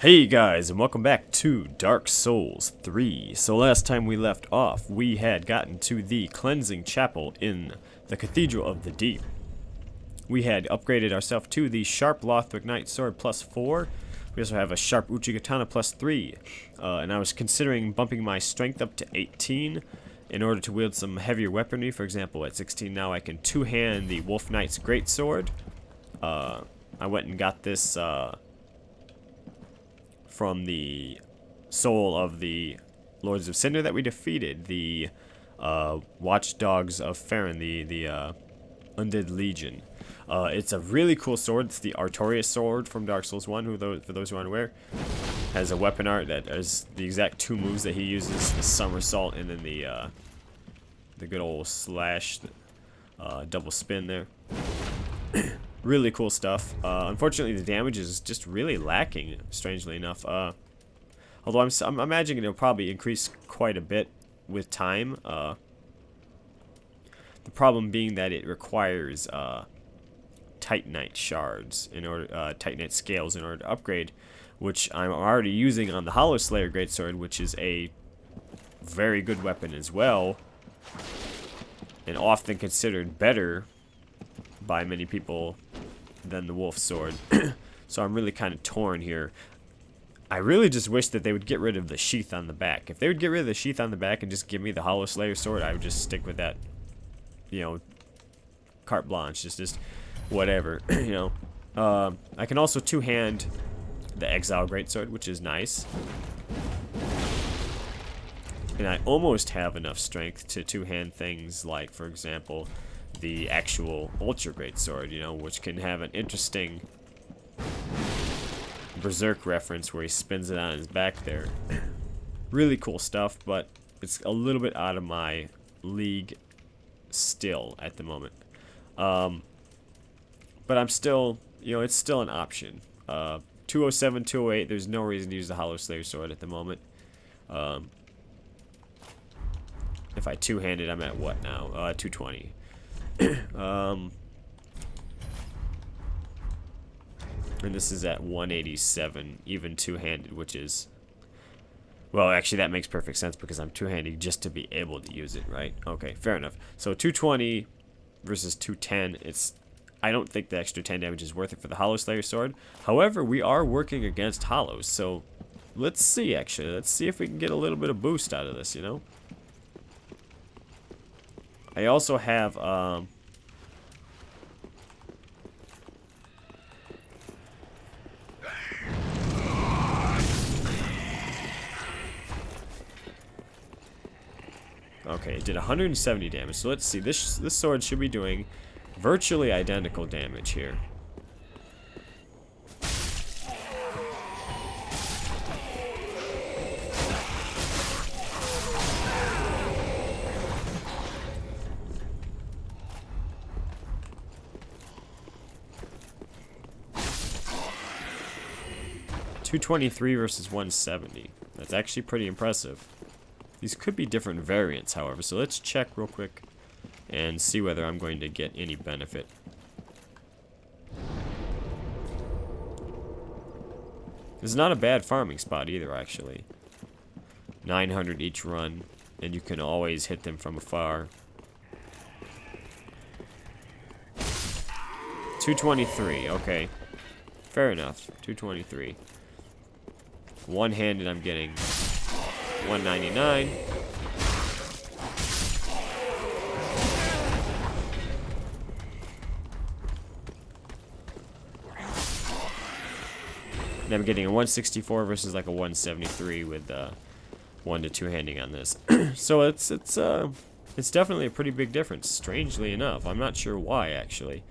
Hey guys, and welcome back to Dark Souls 3. So last time we left off, we had gotten to the cleansing chapel in the Cathedral of the Deep. We had upgraded ourselves to the Sharp Lothric Knight Sword +4. We also have a Sharp Uchigatana +3. And I was considering bumping my strength up to 18 in order to wield some heavier weaponry. For example, at 16 now I can two-hand the Wolf Knight's Greatsword. I went and got this from the soul of the Lords of Cinder that we defeated, the Watchdogs of Farron, the Undead Legion. It's a really cool sword. It's the Artorias sword from Dark Souls 1, for those who aren't aware. Has a weapon art that is the exact two moves that he uses, the somersault and then the good old slash, double spin there. Really cool stuff. Unfortunately, the damage is just really lacking, strangely enough. Although I'm imagining it'll probably increase quite a bit with time. The problem being that it requires Titanite shards in order, Titanite scales in order to upgrade, which I'm already using on the Hollow Slayer Greatsword, which is a very good weapon as well, and often considered better by many people than the Wolf Sword. So I'm really kind of torn here. I really just wish that they would get rid of the sheath on the back. If they would get rid of the sheath on the back and just give me the Hollow Slayer sword, I would just stick with that, you know, carte blanche, just whatever, you know. I can also two-hand the Exile Greatsword, which is nice. And I almost have enough strength to two-hand things like, for example, the actual Ultra Greatsword, you know, which can have an interesting Berserk reference where he spins it on his back there. Really cool stuff, but it's a little bit out of my league still at the moment. But I'm still, you know, it's still an option. 207, 208, there's no reason to use the Hollow Slayer sword at the moment. If I two-hand it, I'm at what now? 220. And this is at 187, even two-handed, which is, well, actually that makes perfect sense because I'm two-handed just to be able to use it, right? Okay, fair enough. So 220 versus 210, I don't think the extra 10 damage is worth it for the Hollow Slayer sword. However, we are working against Hollows, so let's see, actually. Let's see if we can get a little bit of boost out of this, you know? I also have, okay, it did 170 damage. So let's see. This sword should be doing virtually identical damage here. .223 versus 170. That's actually pretty impressive. These could be different variants, however, so let's check real quick and see whether I'm going to get any benefit. This is not a bad farming spot either, actually. 900 each run, and you can always hit them from afar. 223, okay. Fair enough, 223. One-handed, I'm getting 199. And I'm getting a 164 versus like a 173 with 1 to 2 handing on this. So it's definitely a pretty big difference. Strangely enough, I'm not sure why actually.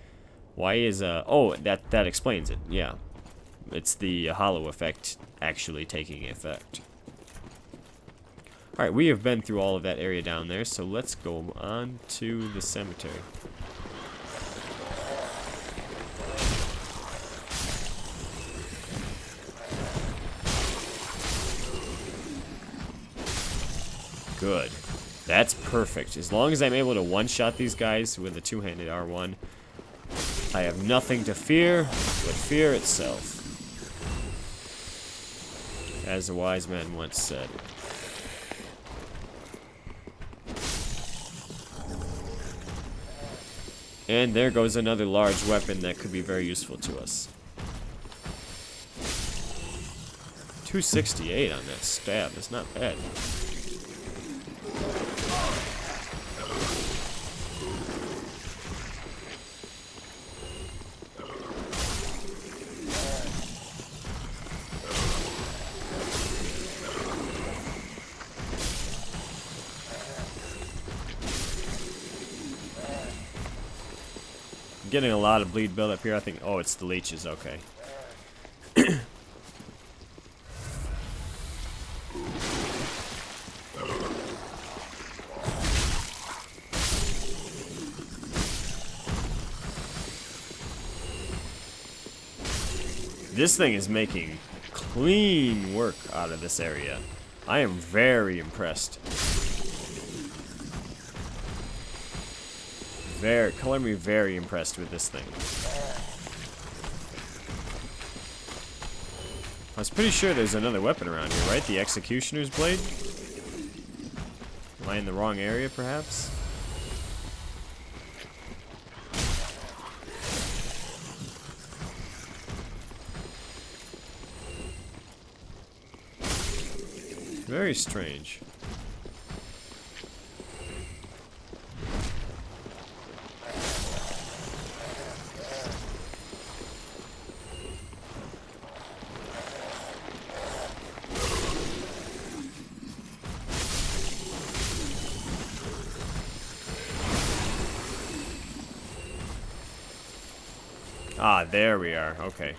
Why is oh, that explains it. Yeah, it's the hollow effect actually taking effect. Alright, we have been through all of that area down there, so let's go on to the cemetery. Good. That's perfect. As long as I'm able to one-shot these guys with a two-handed R1, I have nothing to fear but fear itself. as a wise man once said. And there goes another large weapon that could be very useful to us. 268 on that stab. That's not bad. I'm getting a lot of bleed build up here. I think, oh, it's the leeches. Okay. This thing is making clean work out of this area. I am very impressed. Color me very impressed with this thing. I was pretty sure there's another weapon around here, right? The Executioner's Blade? Am I in the wrong area, perhaps? Very strange. Ah, there we are. Okay.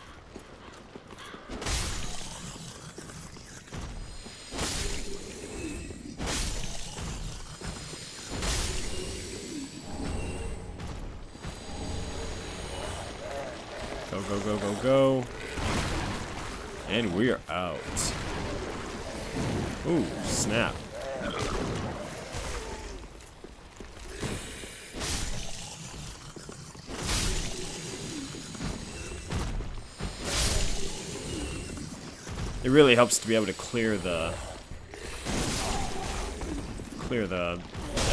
Go, go, go, go, go. And we're out. Ooh, snap. It really helps to be able to clear the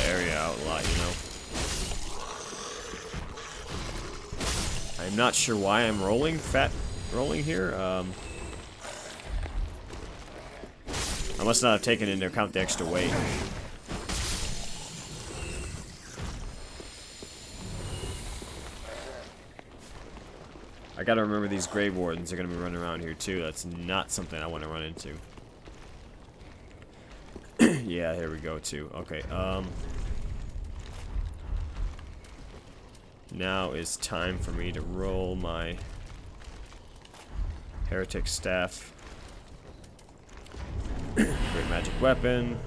area out a lot, you know. I'm not sure why I'm rolling here. I must not have taken into account the extra weight. I gotta remember these Grave Wardens are gonna be running around here too. That's not something I want to run into. Yeah, here we go too. Okay, now is time for me to roll my Heretic Staff. Great Magic Weapon.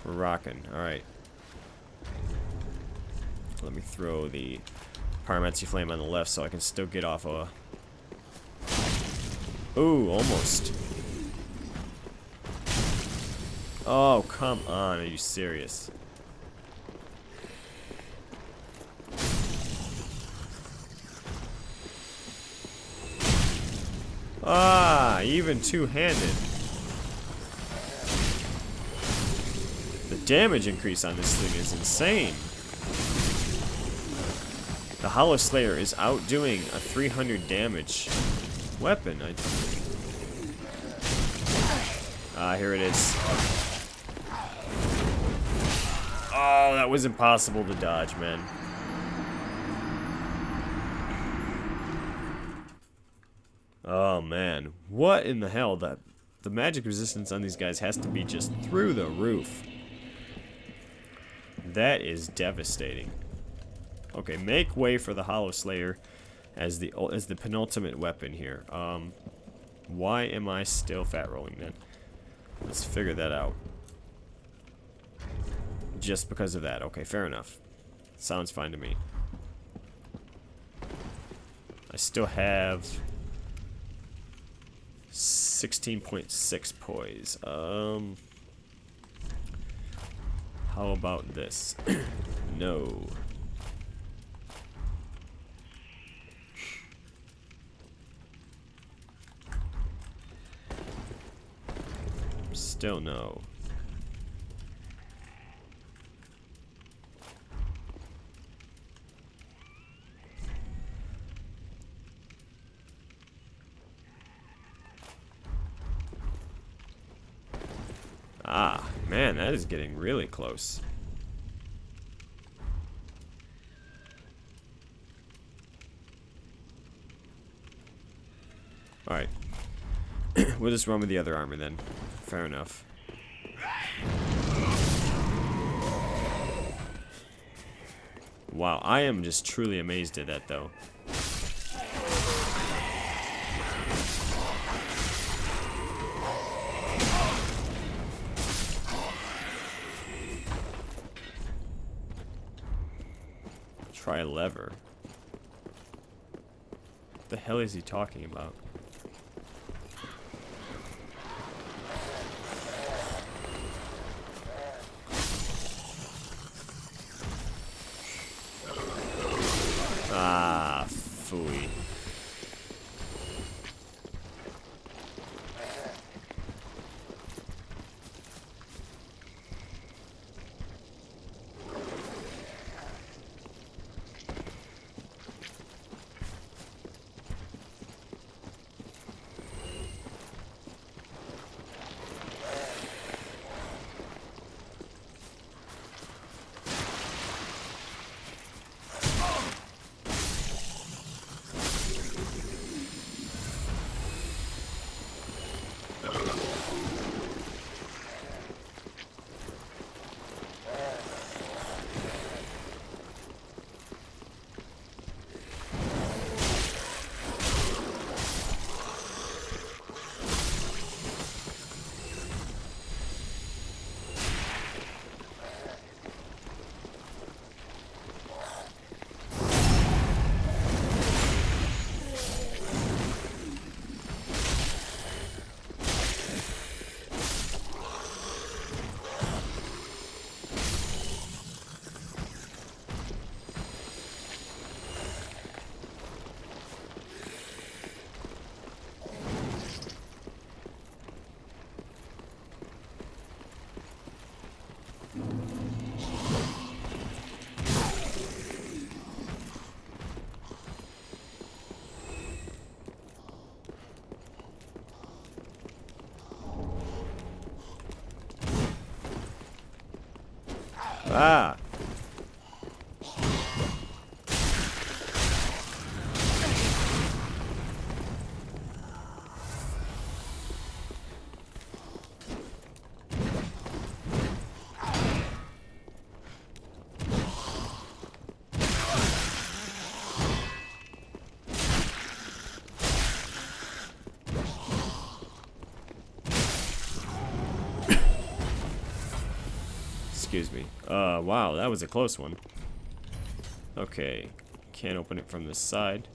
We're rocking. Alright. Let me throw the Pyromancy Flame on the left so I can still get off a... Ooh, almost. Oh, come on. Are you serious? Ah, even two-handed. The damage increase on this thing is insane. The Hollow Slayer is outdoing a 300 damage weapon. Here it is. Oh, that was impossible to dodge, man. Oh, man. What in the hell? The magic resistance on these guys has to be just through the roof. That is devastating. Okay, make way for the Hollow Slayer as the penultimate weapon here. Why am I still fat rolling then? Let's figure that out. Just because of that. Okay, fair enough. Sounds fine to me. I still have 16.6 poise. How about this? No. Still no. Ah, man, that is getting really close. Alright. We'll just run with the other armor then. Fair enough. Wow, I am just truly amazed at that though. Try a lever. What the hell is he talking about? Ah, phooey. Ah. Excuse me. Wow, that was a close one. Okay. Can't open it from this side.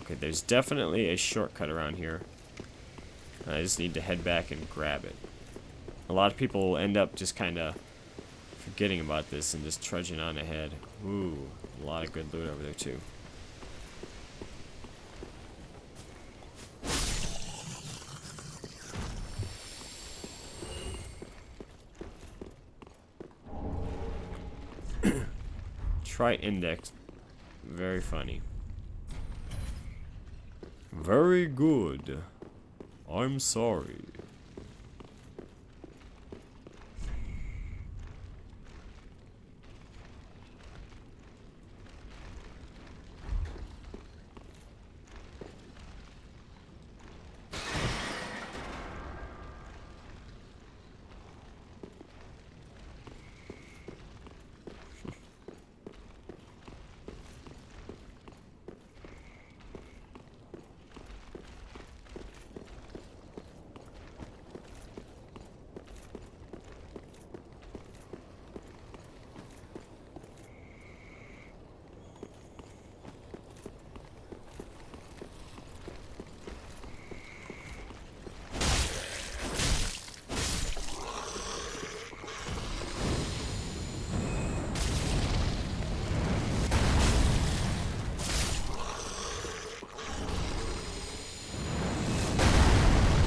Okay, there's definitely a shortcut around here. I just need to head back and grab it. A lot of people end up just kind of forgetting about this and just trudging on ahead. Ooh, a lot of good loot over there too. Try index. Very funny. Very good. I'm sorry.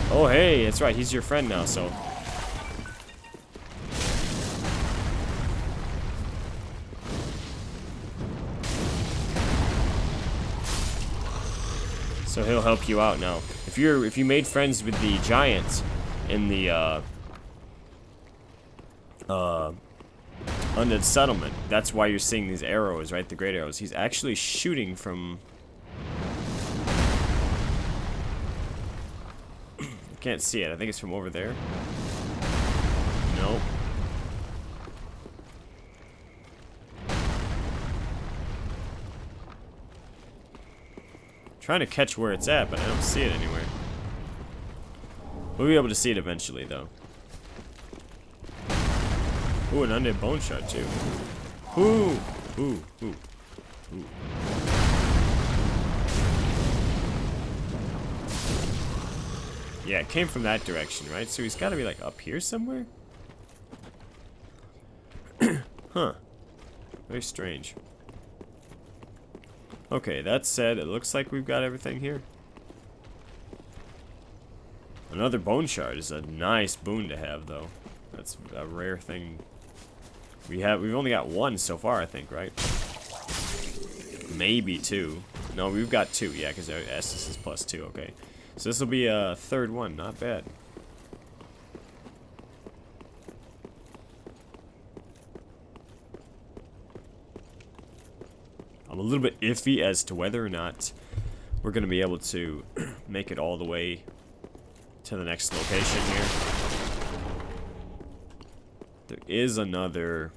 Oh, hey, that's right. He's your friend now, so. So he'll help you out now. If you made friends with the giant in the undead settlement, that's why you're seeing these arrows, right? The great arrows. He's actually shooting from. Can't see it. I think it's from over there. Nope. Trying to catch where it's at, but I don't see it anywhere. We'll be able to see it eventually, though. Ooh, an undead bone shard, too. Ooh! Ooh, ooh, ooh. Yeah, it came from that direction, right? So he's got to be, like, up here somewhere? Huh. Very strange. Okay, that said, it looks like we've got everything here. Another bone shard is a nice boon to have, though. That's a rare thing. We've only got one so far, I think, right? Maybe two. No, we've got two, yeah, because our Estus is +2, okay. So this will be a third one, not bad. I'm a little bit iffy as to whether or not we're going to be able to make it all the way to the next location here. There is another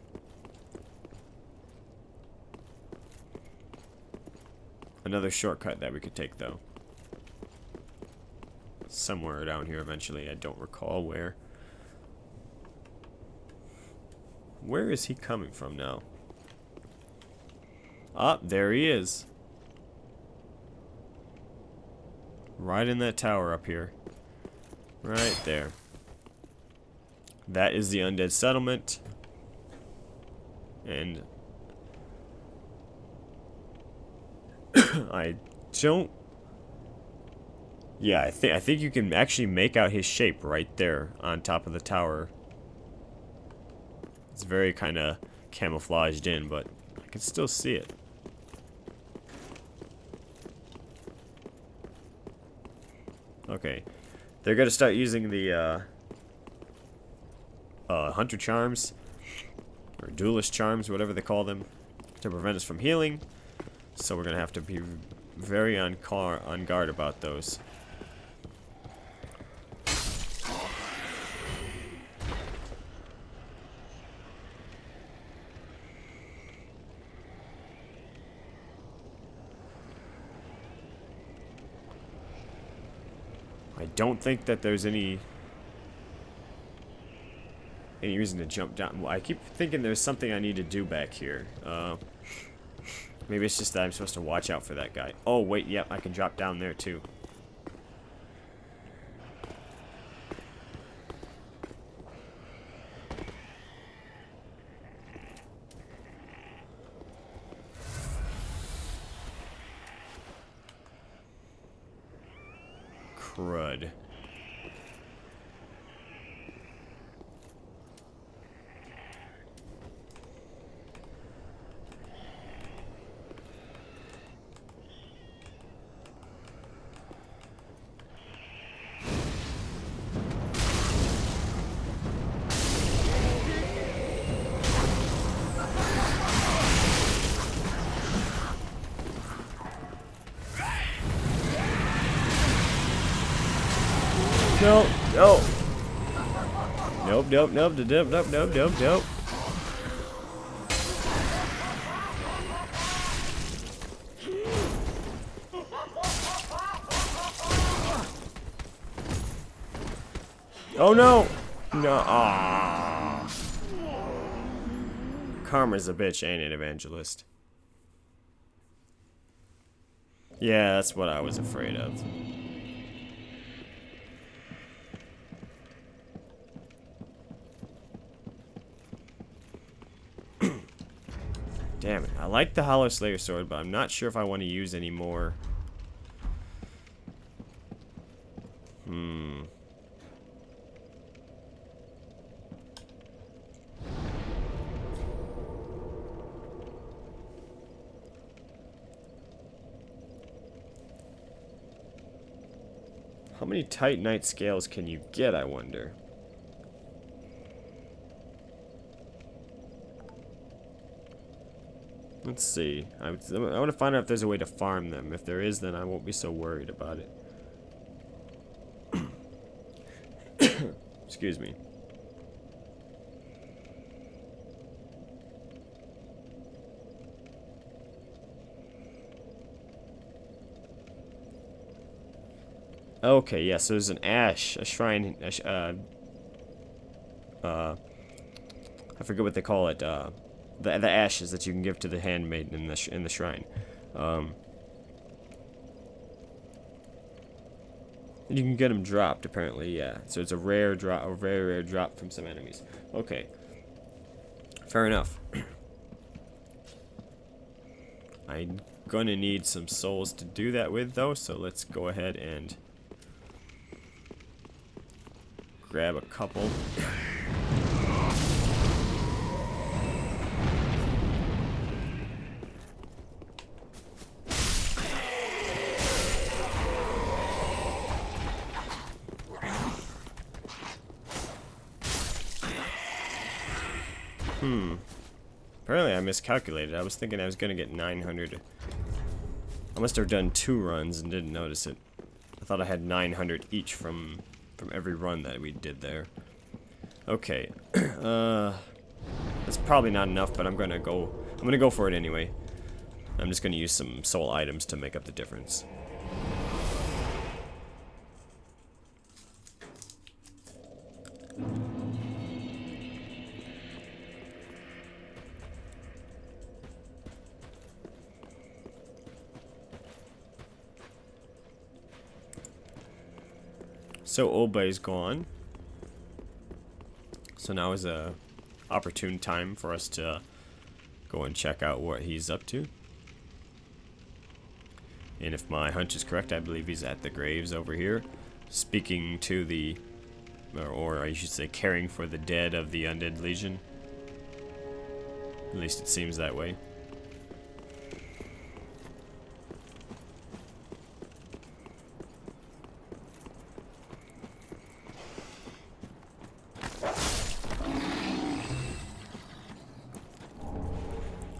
shortcut that we could take, though. Somewhere down here eventually. I don't recall where. Where is he coming from now? Ah, there he is. Right in that tower up here. Right there. That is the undead settlement. And I don't. Yeah, I think you can actually make out his shape right there on top of the tower. It's very kind of camouflaged in, but I can still see it. Okay, they're gonna start using the hunter charms or duelist charms, whatever they call them, to prevent us from healing. So we're gonna have to be very on guard about those. I don't think that there's any reason to jump down. Well, I keep thinking there's something I need to do back here. Maybe it's just that I'm supposed to watch out for that guy. Oh, wait, yep, I can drop down there, too. Crud. No, no. Nope, nope, nope, nope, nope, nope, nope, nope. Oh no! No. Ah. Karma's a bitch, ain't it, Evangelist? Yeah, that's what I was afraid of. Damn it. I like the Hollow Slayer sword, but I'm not sure if I want to use any more. How many Titanite scales can you get, I wonder? Let's see. I want to find out if there's a way to farm them. If there is, then I won't be so worried about it. Excuse me. Okay, yes, so there's an ash, a shrine, I forget what they call it, the ashes that you can give to the handmaiden in the shrine. And you can get them dropped, apparently, yeah. So it's a rare drop, a very rare drop from some enemies. Okay. Fair enough. I'm gonna need some souls to do that with, though, so let's go ahead and grab a couple. Apparently I miscalculated. I was thinking I was gonna get 900. I must have done 2 runs and didn't notice it. I thought I had 900 each from every run that we did there. Okay. That's probably not enough, but I'm gonna go for it anyway. I'm just gonna use some soul items to make up the difference. So Obey's gone. So now is a opportune time for us to go and check out what he's up to. And if my hunch is correct, I believe he's at the graves over here, speaking to the, or I should say caring for the dead of the Undead Legion. At least it seems that way.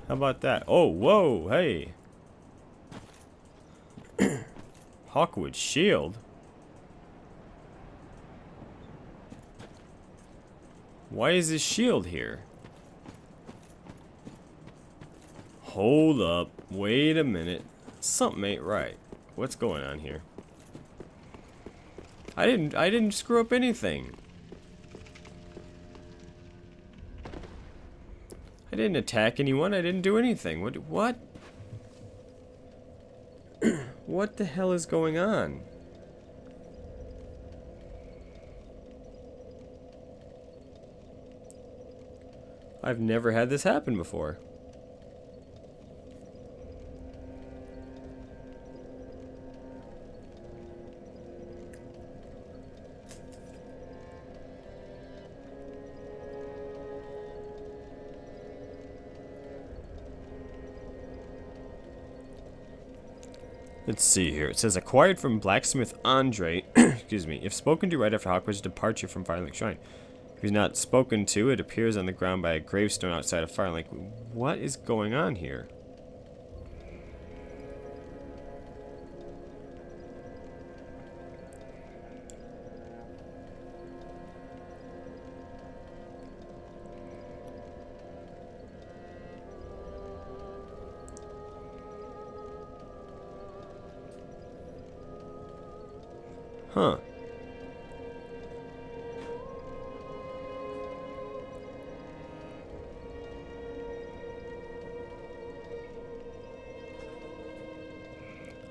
How about that? Oh, whoa, hey. Hawkwood shield? Why is this shield here? Hold up. Wait a minute. Something ain't right. What's going on here? I didn't screw up anything. I didn't attack anyone. I didn't do anything. What? What the hell is going on? I've never had this happen before. Let's see here. It says, acquired from blacksmith Andre, excuse me, if spoken to right after Hawkwood's departure from Firelink Shrine. If he's not spoken to, it appears on the ground by a gravestone outside of Firelink. What is going on here? Huh.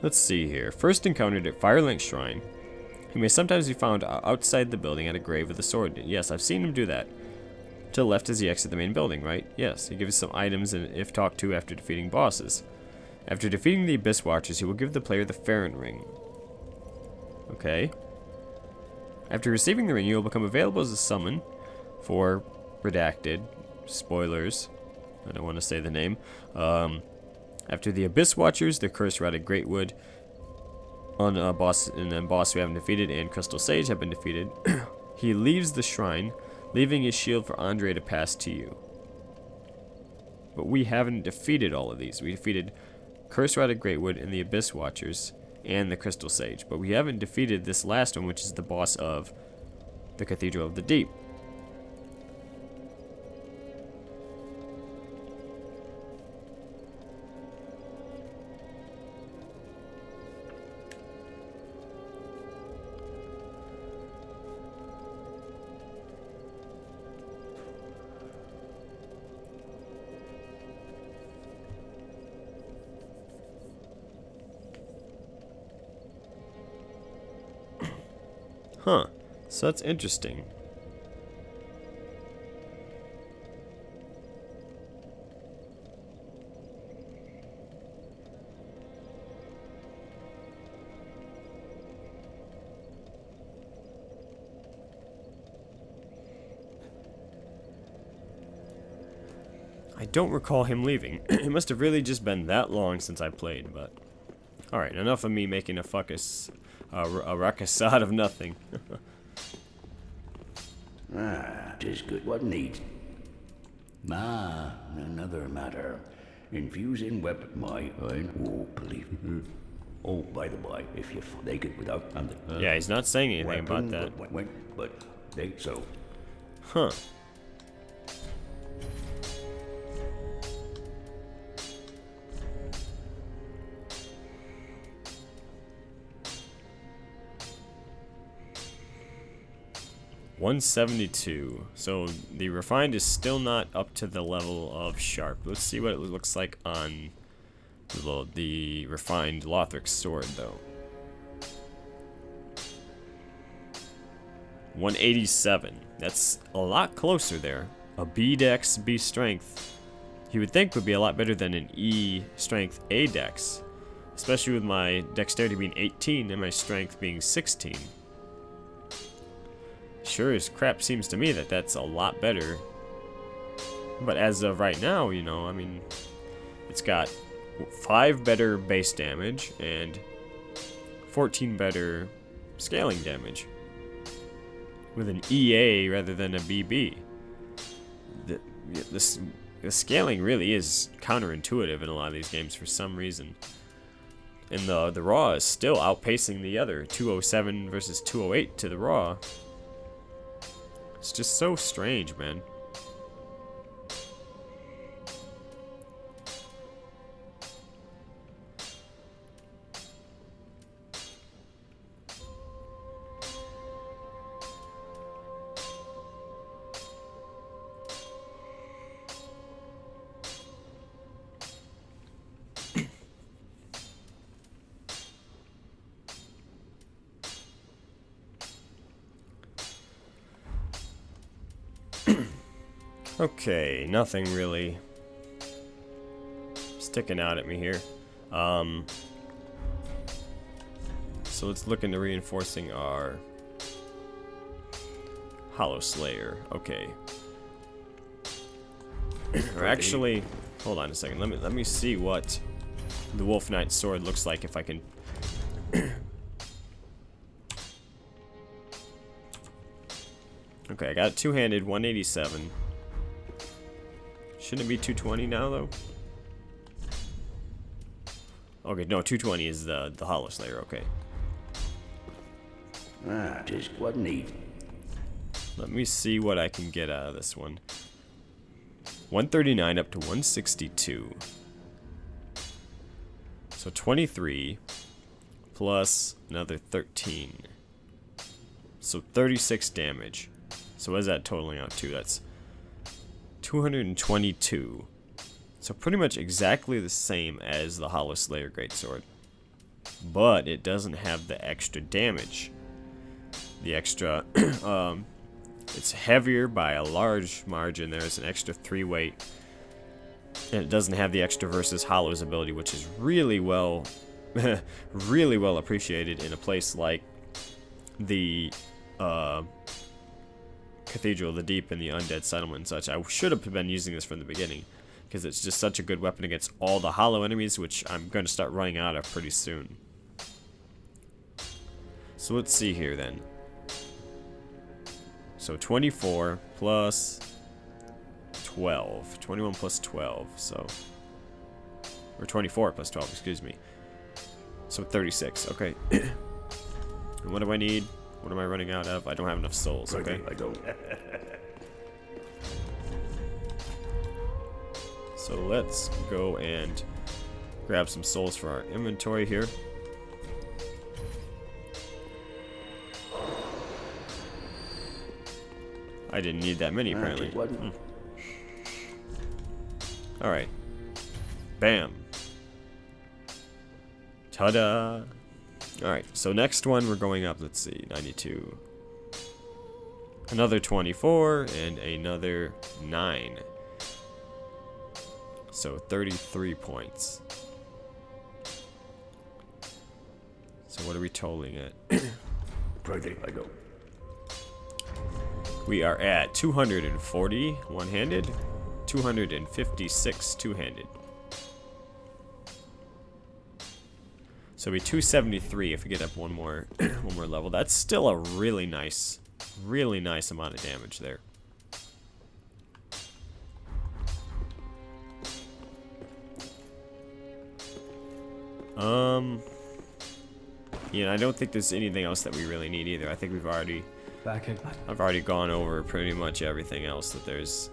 Let's see here. First encountered at Firelink Shrine. He may sometimes be found outside the building at a grave with a sword. Yes, I've seen him do that. To the left as he exits the main building, right? Yes, he gives some items and if talked to after defeating bosses. After defeating the Abyss Watchers, he will give the player the Farron Ring. Okay. After receiving the ring, you will become available as a summon for redacted spoilers. I don't want to say the name. After the Abyss Watchers, the Curse Rotted Greatwood. on a boss, and then boss we haven't defeated, and Crystal Sage have been defeated. He leaves the shrine, leaving his shield for Andre to pass to you. But we haven't defeated all of these. We defeated Curse Rotted Greatwood and the Abyss Watchers and the Crystal Sage, but we haven't defeated this last one, which is the boss of the Cathedral of the Deep. Huh. So that's interesting. I don't recall him leaving. It must have really just been that long since I played, but... Alright, enough of me making a ruckus out of nothing. Tis good what needs. Another matter. Infusing weapon believe. Oh, by the by, if you take it without... Yeah, he's not saying anything about that. But they so. Huh. $172. So the refined is still not up to the level of sharp. Let's see what it looks like on the refined Lothric's sword, though. 187. That's a lot closer there. A B dex, B strength, you would think would be a lot better than an E strength, A dex. Especially with my dexterity being 18 and my strength being 16. Sure as crap seems to me that that's a lot better. But as of right now, you know, I mean, it's got 5 better base damage and 14 better scaling damage. With an EA rather than a BB. The scaling really is counterintuitive in a lot of these games for some reason. And the raw is still outpacing the other. 207 versus 208 to the raw. It's just so strange, man. Okay, nothing really sticking out at me here. So let's look into reinforcing our Hollow Slayer. Okay. Or actually, hold on a second. Let me see what the Wolf Knight sword looks like if I can. Okay, I got it two-handed, 187. Shouldn't it be 220 now, though? Okay, no, 220 is the Hollow Slayer, okay. Just what need. Let me see what I can get out of this one. 139 up to 162. So 23 plus another 13. So 36 damage. So what is that totaling out to? That's 222. So pretty much exactly the same as the Hollow Slayer Greatsword. But it doesn't have the extra damage. The extra, it's heavier by a large margin. There's an extra 3 weight. And it doesn't have the extra versus Hollow's ability, which is really well, really well appreciated in a place like the Cathedral of the Deep and the Undead Settlement and such. I should have been using this from the beginning, because it's just such a good weapon against all the hollow enemies, which I'm going to start running out of pretty soon. So let's see here then. So 24 plus 12. 21 plus 12, so... Or 24 plus 12, excuse me. So 36, okay. And what do I need? What am I running out of? I don't have enough souls, okay? I don't. So let's go and grab some souls for our inventory here. I didn't need that many, apparently. Alright. Bam. Ta-da! Alright, so next one we're going up, let's see, 92. Another 24, and another 9. So 33 points. So what are we totaling it? Ready, I go. We are at 240 one-handed, 256 two-handed. So we 273 if we get up one more level. That's still a really nice amount of damage there. Yeah, I don't think there's anything else that we really need either. I think I've already gone over pretty much everything else that there's.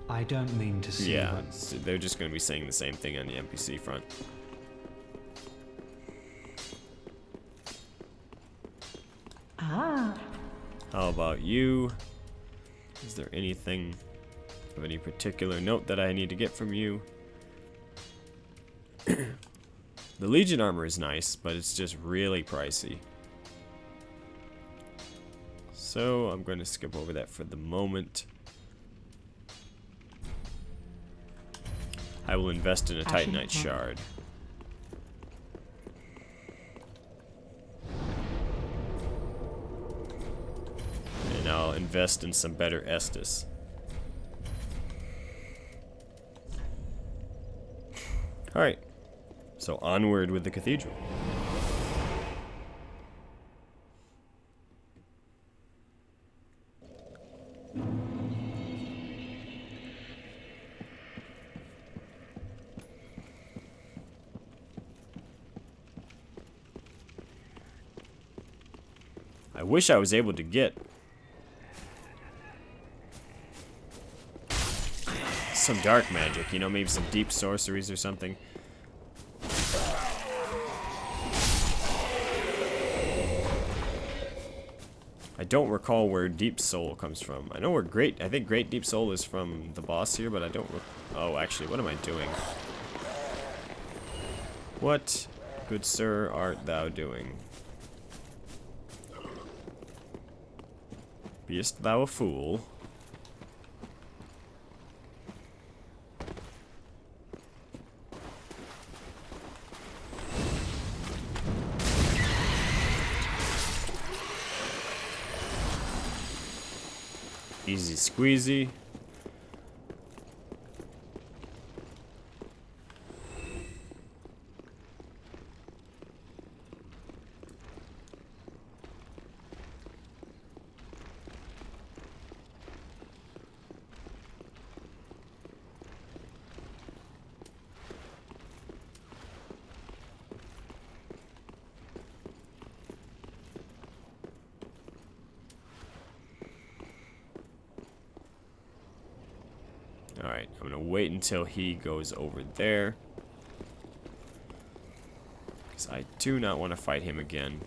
I don't mean to see. Yeah, they're just going to be saying the same thing on the NPC front. Ah. How about you? Is there anything of any particular note that I need to get from you? The Legion armor is nice, but it's just really pricey. So I'm going to skip over that for the moment. I will invest in a Titanite shard. And I'll invest in some better Estus. Alright. So onward with the Cathedral. I wish I was able to get some dark magic, you know, maybe some deep sorceries or something. I don't recall where Deep Soul comes from. I know where I think Great Deep Soul is from the boss here, but I don't oh, actually, what am I doing? What, good sir, art thou doing? Beest thou a fool? Easy squeezy. Alright, I'm gonna wait until he goes over there, because I do not want to fight him again.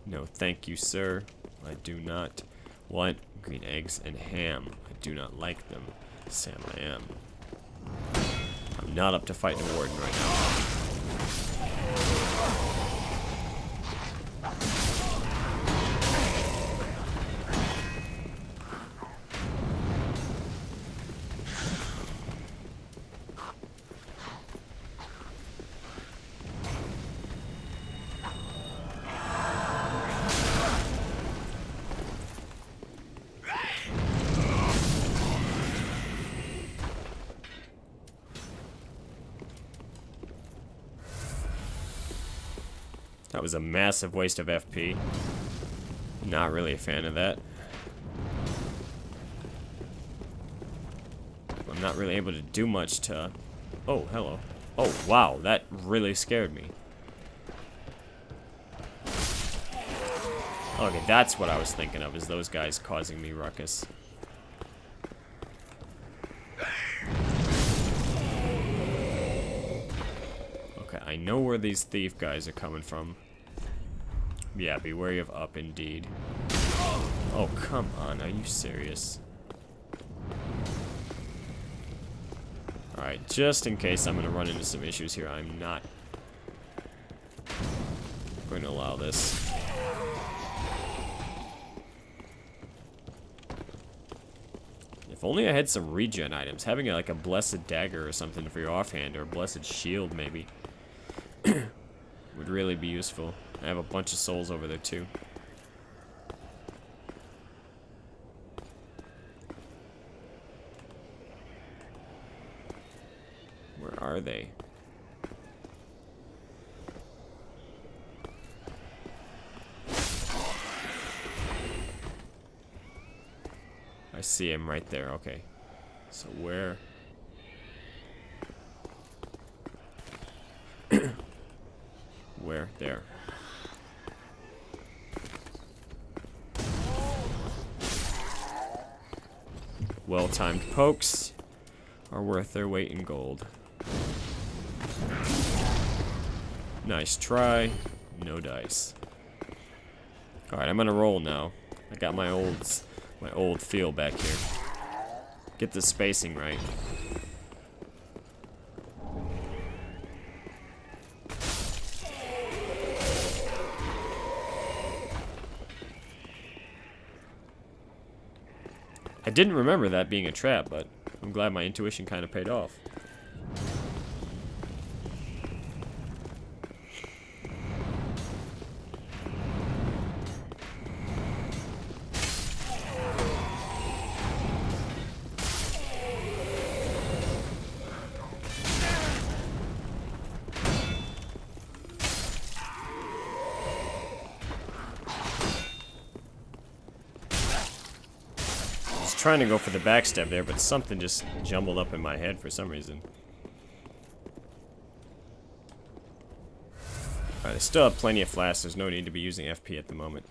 No, thank you, sir. I do not want green eggs and ham. I do not like them. Sam, I am. I'm not up to fighting a warden right now. That was a massive waste of FP. Not really a fan of that. I'm not really able to do much to... Oh, hello. Oh, wow, that really scared me. Okay, that's what I was thinking of, is those guys causing me ruckus. Okay, I know where these thief guys are coming from. Yeah, be wary of up, indeed. Oh, come on, are you serious? Alright, just in case I'm going to run into some issues here, I'm not going to allow this. If only I had some regen items. Having like a blessed dagger or something for your offhand, or a blessed shield maybe, would really be useful. I have a bunch of souls over there too. Where are they? I see him right there, okay. So where? Where? There. Well-timed pokes are worth their weight in gold. Nice try. No dice. Alright, I'm gonna roll now. I got my old feel back here. Get the spacing right. I didn't remember that being a trap, but I'm glad my intuition kind of paid off. Trying to go for the backstab there, but something just jumbled up in my head for some reason. Alright, I still have plenty of flasks. There's no need to be using FP at the moment.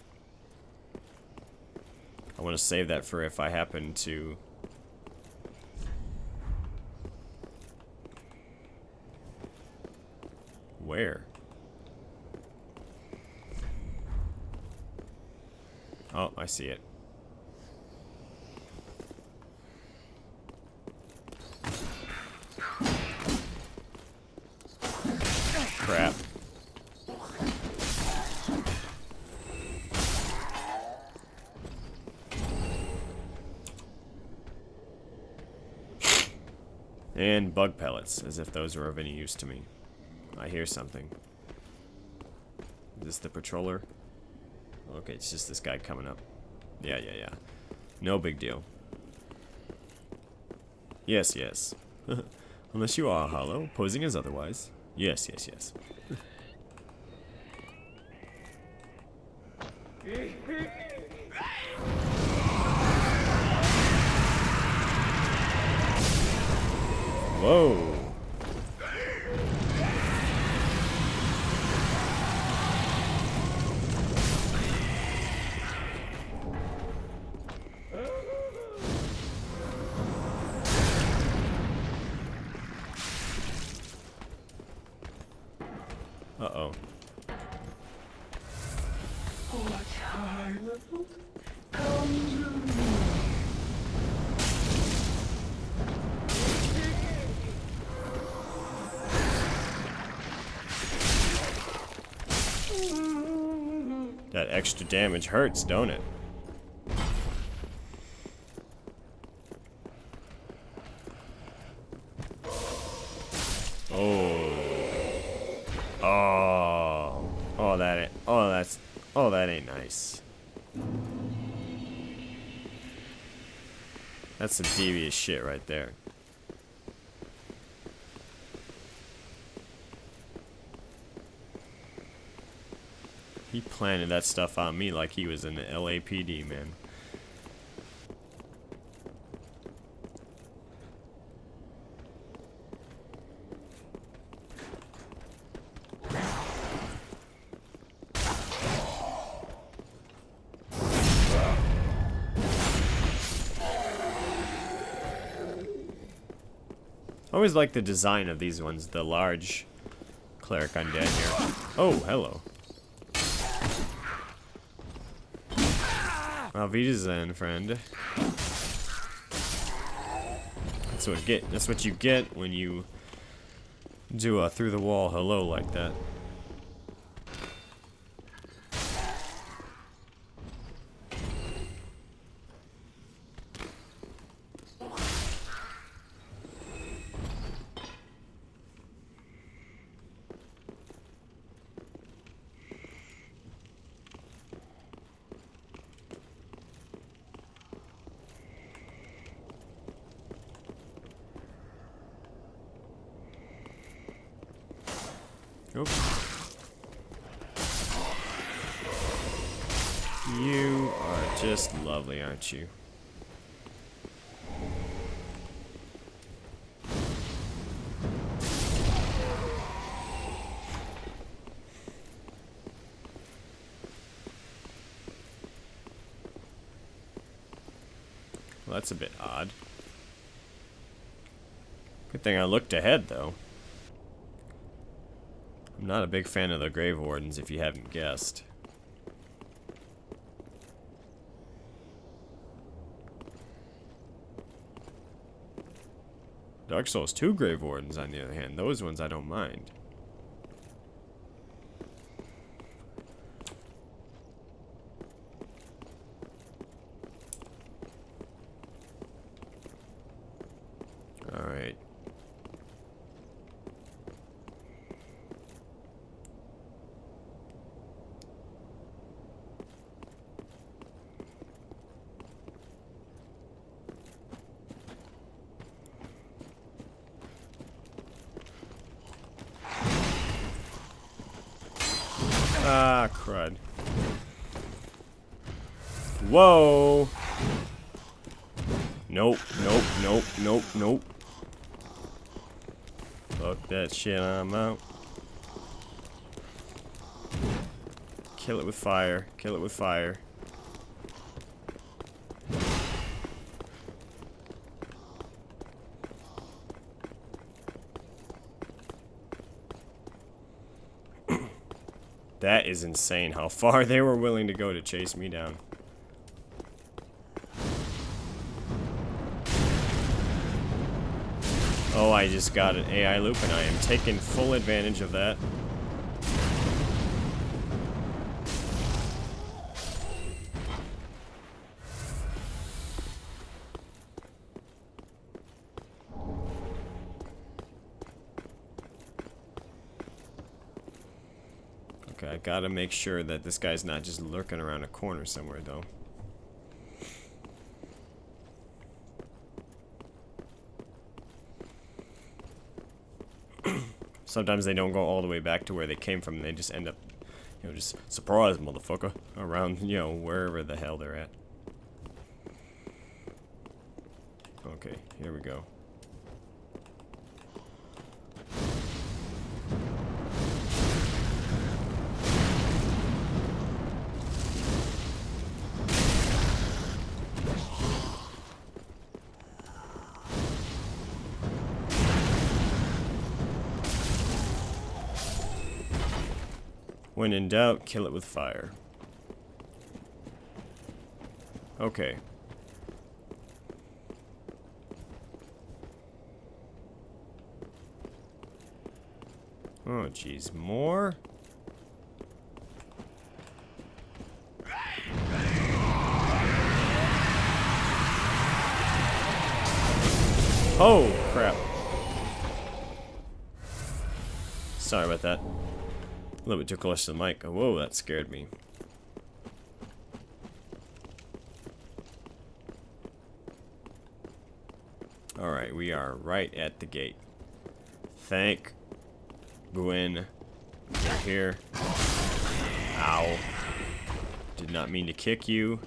I want to save that for if I happen to... Where? Oh, I see it. Crap. And bug pellets, as if those were of any use to me. I hear something. Is this the patroller? Okay, it's just this guy coming up. Yeah. No big deal. Yes. Unless you are hollow, posing as otherwise. Yes. Whoa. Uh-oh. That extra damage hurts, don't it? Oh, that ain't nice. That's some devious shit right there. He planted that stuff on me like he was in the LAPD, man. I always like the design of these ones, the large cleric undead here. Oh, hello. Auf Wiedersehen, friend. That's what you get when you do a through the wall hello like that. Oops. You are just lovely, aren't you? Well, that's a bit odd. Good thing I looked ahead, though. I'm not a big fan of the Grave Wardens, if you haven't guessed. Dark Souls 2 Grave Wardens, on the other hand, those ones I don't mind. Alright. Ah, crud. Whoa! Nope, nope, nope, nope, nope. Fuck that shit, I'm out. Kill it with fire. Kill it with fire. That is insane how far they were willing to go to chase me down. Oh, I just got an AI loop and I am taking full advantage of that. Okay, I gotta make sure that this guy's not just lurking around a corner somewhere, though. Sometimes they don't go all the way back to where they came from. They just end up, you know, just surprise, motherfucker, around, you know, wherever the hell they're at. Okay, here we go. When in doubt, kill it with fire. Okay. Oh, jeez. More? Oh, crap. Sorry about that. A little bit too close to the mic. Whoa, that scared me. Alright, we are right at the gate. Thank Gwyn. You're here. Ow. Did not mean to kick you.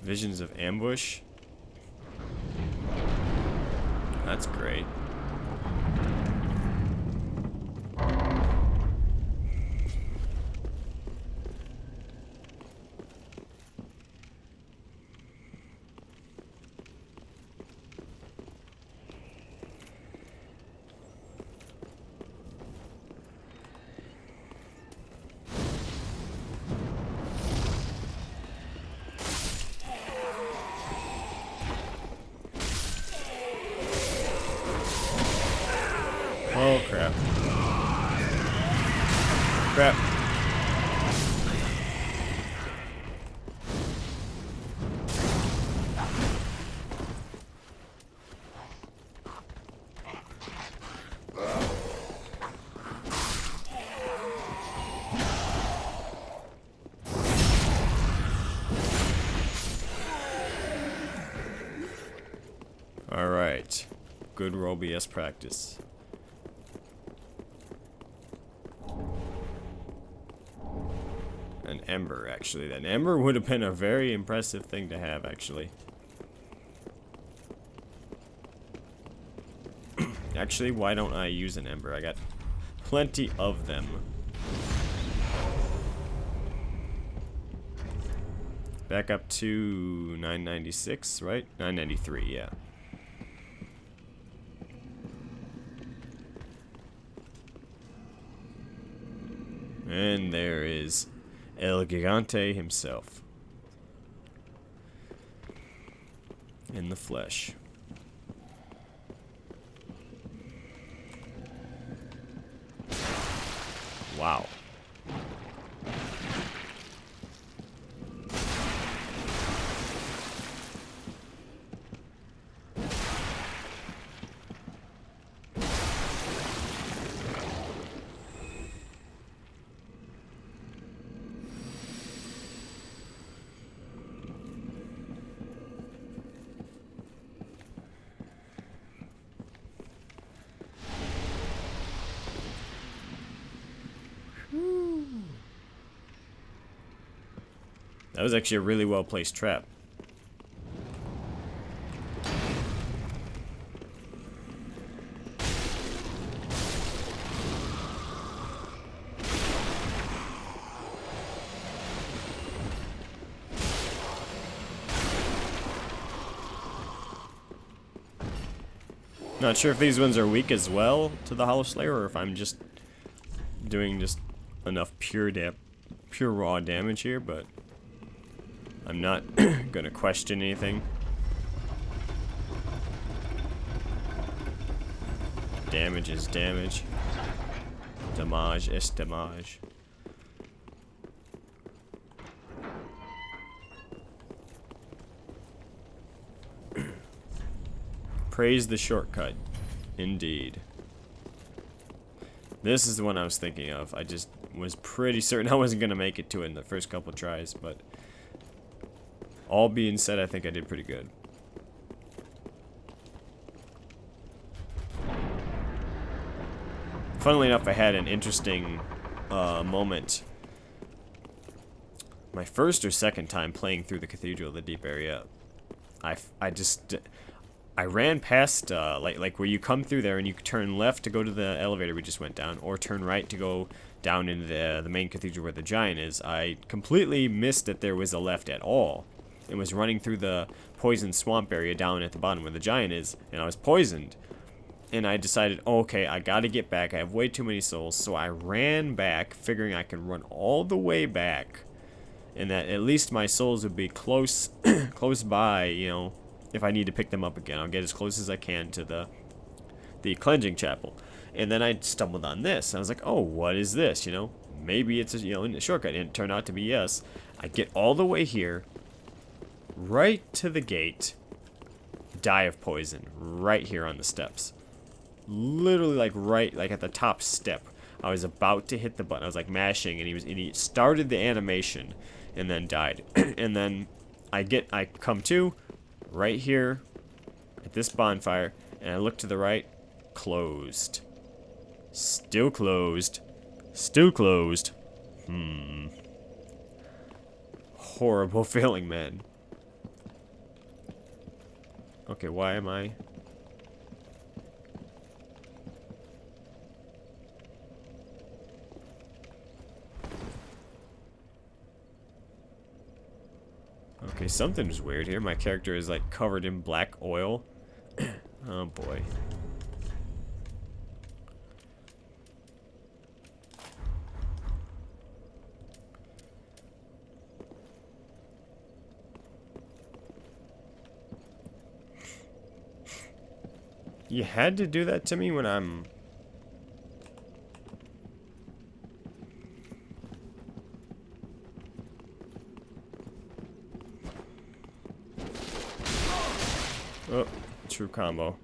Visions of ambush. That's great. Oh, crap. Crap. All right. Good roll BS practice. An ember, actually. An ember would have been a very impressive thing to have, actually. Actually, why don't I use an ember? I got plenty of them. Back up to 996, right? 993, yeah. And there is El Gigante himself. In the flesh. Wow. That was actually a really well placed trap. Not sure if these ones are weak as well to the Hollow Slayer, or if I'm just doing just enough pure raw damage here, but I'm not gonna question anything. Damage is damage. Damage is damage. Praise the shortcut. Indeed. This is the one I was thinking of. I just was pretty certain I wasn't gonna make it to it in the first couple tries, but all being said, I think I did pretty good. Funnily enough, I had an interesting moment. My first or second time playing through the Cathedral, the deep area. I ran past like where you come through there and you turn left to go to the elevator we just went down, or turn right to go down into the main cathedral where the giant is. I completely missed that there was a left at all. It was running through the poison swamp area down at the bottom where the giant is, and I was poisoned. And I decided, oh, okay, I gotta get back. I have way too many souls, so I ran back, figuring I could run all the way back, and that at least my souls would be close, close by. You know, if I need to pick them up again, I'll get as close as I can to the cleansing chapel. And then I stumbled on this. I was like, oh, what is this? You know, maybe it's a shortcut. And it turned out to be yes. I get all the way here. Right to the gate, die of poison, right here on the steps. Literally like at the top step. I was about to hit the button. I was like mashing, and he started the animation and then died. And then I come to right here at this bonfire, and I look to the right, closed. Still closed. Still closed. Horrible feeling, man. Okay, why am I... Okay, something's weird here. My character is like covered in black oil. Oh boy. You had to do that to me when I'm... Oh, true combo.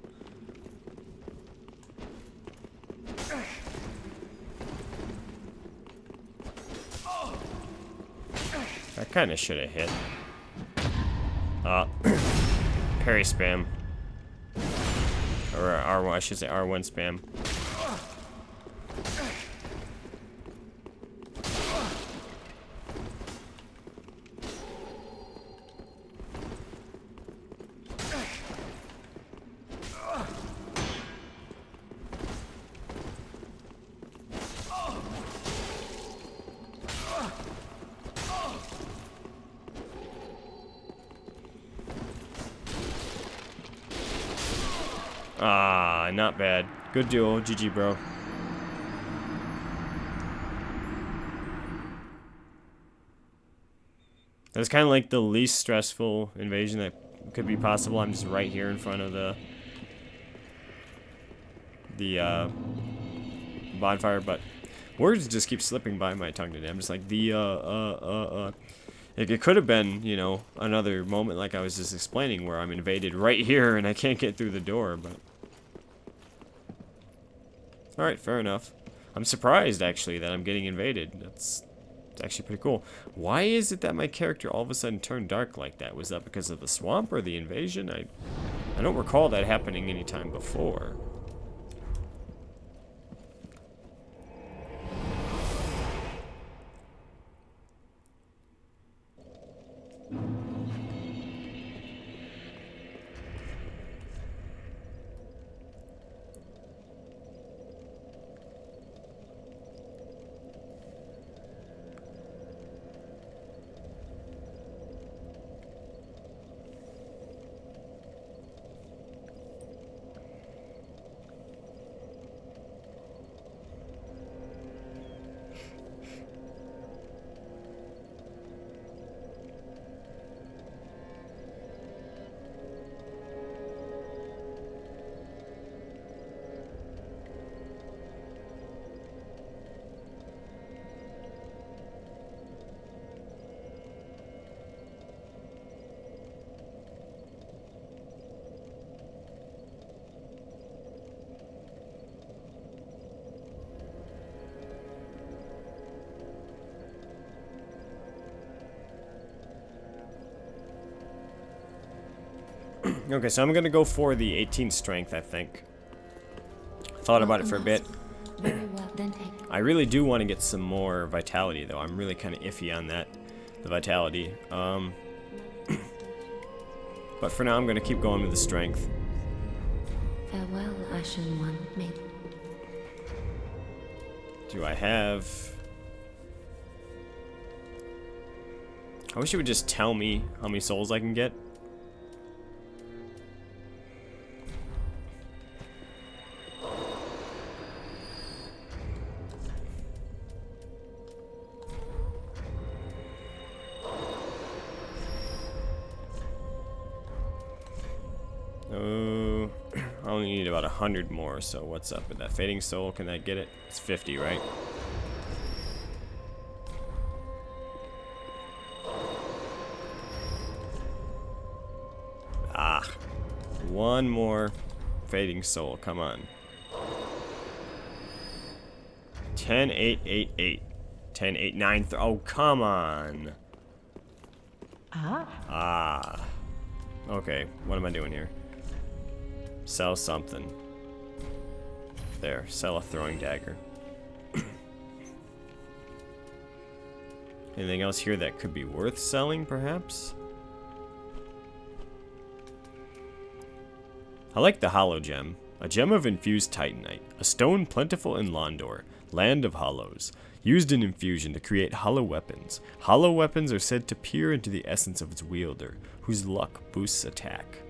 I kind of should have hit. Parry spam. Or R1, I should say R1 spam. Ah, not bad. Good duel. GG, bro. That's kind of like the least stressful invasion that could be possible. I'm just right here in front of the bonfire, but words just keep slipping by my tongue today. I'm just like It could have been, you know, another moment like I was just explaining where I'm invaded right here and I can't get through the door, but... Alright, fair enough. I'm surprised, actually, that I'm getting invaded. That's actually pretty cool. Why is it that my character all of a sudden turned dark like that? Was that because of the swamp or the invasion? I don't recall that happening any time before. Okay, so I'm gonna go for the 18 strength, I think. Thought about it for a bit. Very well, then take. I really do want to get some more vitality, though. I'm really kind of iffy on that, the vitality. But for now, I'm gonna keep going with the strength. Farewell, Ashen One. May Do I have... I wish it would just tell me how many souls I can get. Oh, I only need about 100 more, so what's up with that? Fading Soul, can I get it? It's 50, right? Ah, one more Fading Soul, come on. 10, 8, 8, 8. 10, 8, 9, oh, come on. Ah. Okay, what am I doing here? Sell something. There, sell a throwing dagger. Anything else here that could be worth selling, perhaps? I like the hollow gem. A gem of infused titanite. A stone plentiful in Londor, land of hollows. Used in infusion to create hollow weapons. Hollow weapons are said to peer into the essence of its wielder, whose luck boosts attack.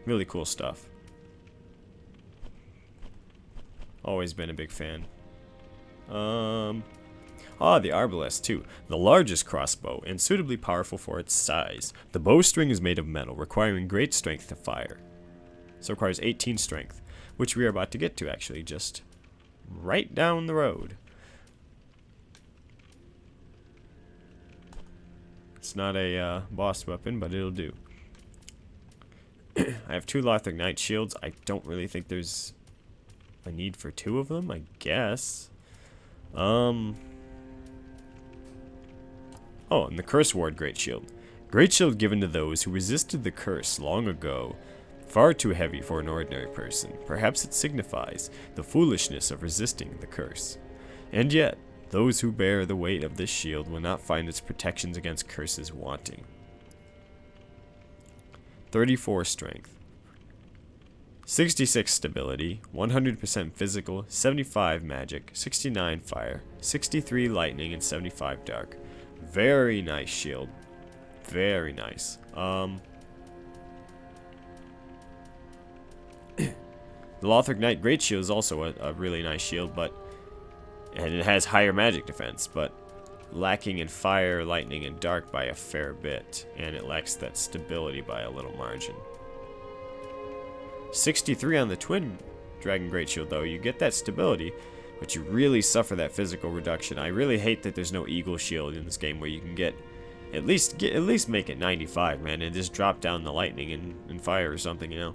Really cool stuff. Always been a big fan. The arbalest too. The largest crossbow, and suitably powerful for its size. The bowstring is made of metal, requiring great strength to fire. So it requires 18 strength, which we are about to get to actually, just right down the road. It's not a boss weapon, but it'll do. I have 2 Lothric Knight shields. I don't really think there's a need for 2 of them, I guess. Oh, and the Curse Ward Great Shield. Great Shield given to those who resisted the curse long ago. Far too heavy for an ordinary person. Perhaps it signifies the foolishness of resisting the curse. And yet, those who bear the weight of this shield will not find its protections against curses wanting. 34 strength. 66 stability, 100% physical, 75 magic, 69 fire, 63 lightning, and 75 dark. Very nice shield. Very nice. The Lothric Knight Great Shield is also a really nice shield, and it has higher magic defense, but lacking in fire, lightning, and dark by a fair bit, and it lacks that stability by a little margin. 63 on the Twin Dragon Great Shield, though. You get that stability, but you really suffer that physical reduction. I really hate that there's no Eagle Shield in this game where you can at least make it 95, man, and just drop down the lightning and fire or something, you know.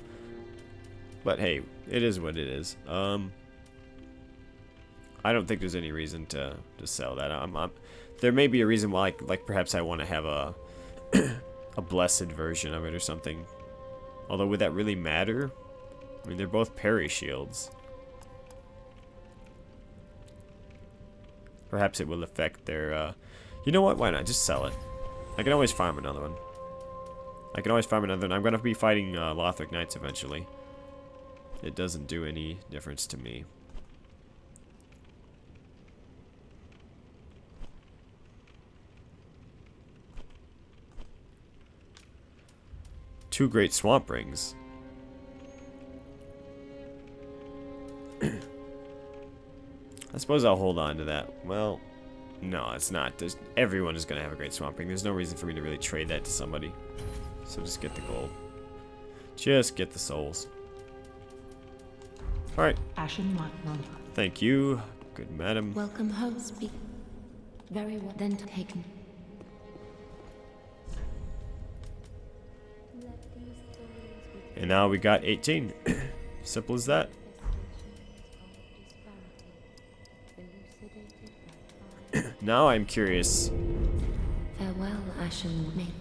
But hey, it is what it is. I don't think there's any reason to sell that. There may be a reason why, like perhaps I want to have a a blessed version of it or something. Although, would that really matter? I mean, they're both parry shields. Perhaps it will affect their. You know what? Why not just sell it? I can always farm another one. I'm gonna be fighting Lothric Knights eventually. It doesn't do any difference to me. Two great swamp rings. I suppose I'll hold on to that. Well, no, it's not. Everyone is going to have a great swamp ring. There's no reason for me to really trade that to somebody. So just get the gold. Just get the souls. Alright. Ashen One. Thank you, good madam. Welcome home, speak. Very well then taken. And now we got 18. Simple as that. Now I'm curious. Farewell, Ashen Maid.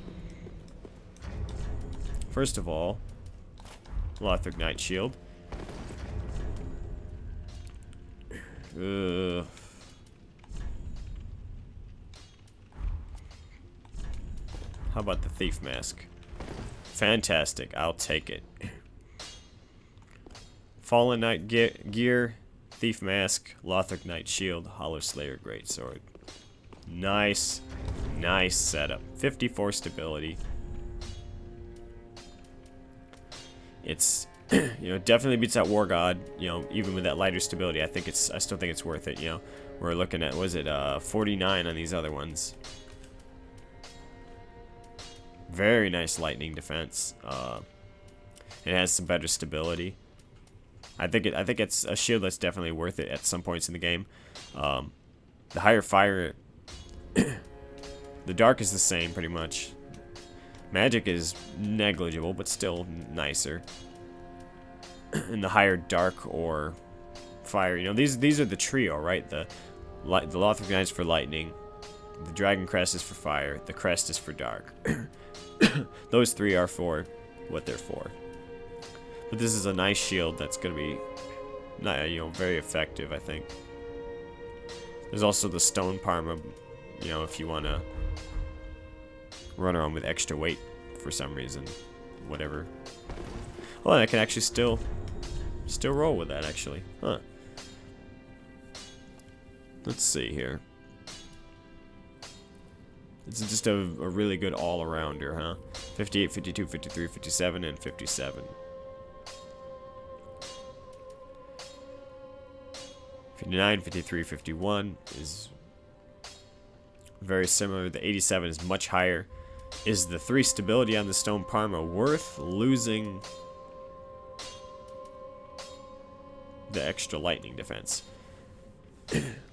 First of all, Lothric Knight Shield. How about the Thief Mask? Fantastic, I'll take it. Fallen Knight gear, Thief Mask, Lothric Knight Shield, Hollow Slayer Greatsword. Nice, nice setup. 54 stability. It's definitely beats that War God. Even with that lighter stability, I still think it's worth it. We're looking at 49 on these other ones. Very nice lightning defense. It has some better stability. I think it's a shield that's definitely worth it at some points in the game. The higher fire, the dark is the same pretty much. Magic is negligible, but still nicer. And the higher dark or fire, these are the trio, right? The Lothric Knights for lightning, the Dragon Crest is for fire, the Crest is for dark. Those three are for what they're for. But this is a nice shield that's going to be, very effective, I think. There's also the Stone Parma you know, if you want to run around with extra weight for some reason, whatever. Well, I can actually still roll with that, actually. Huh. Let's see here. It's just a really good all-arounder, huh? 58, 52, 53, 57, and 57. 59, 53, 51 is very similar. The 87 is much higher. Is the 3 stability on the Stone Parma worth losing the extra lightning defense?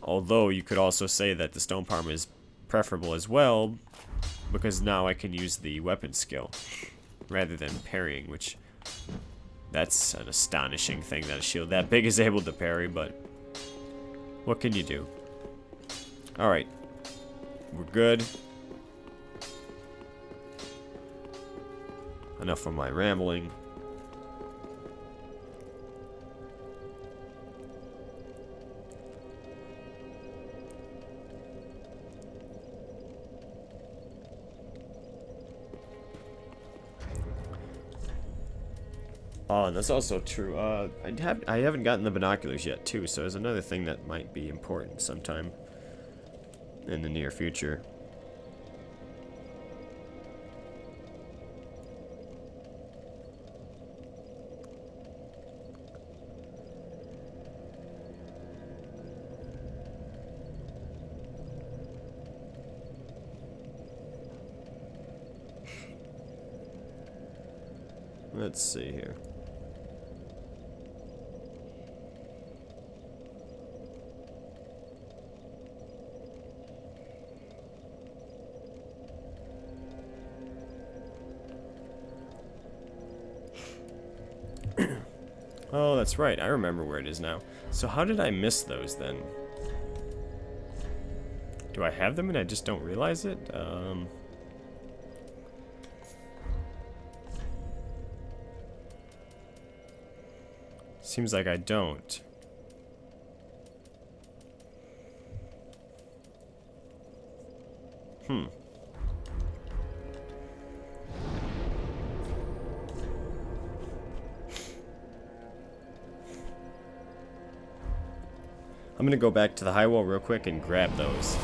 Although you could also say that the Stone Parma is preferable as well, because now I can use the weapon skill rather than parrying, which that's an astonishing thing that a shield that big is able to parry, but what can you do? Alright, we're good. Enough of my rambling. Oh, and that's also true. I haven't gotten the binoculars yet, too, so there's another thing that might be important sometime in the near future. Let's see here. Oh, that's right. I remember where it is now. So how did I miss those then? Do I have them and I just don't realize it? Seems like I don't. I'm gonna go back to the high wall real quick and grab those.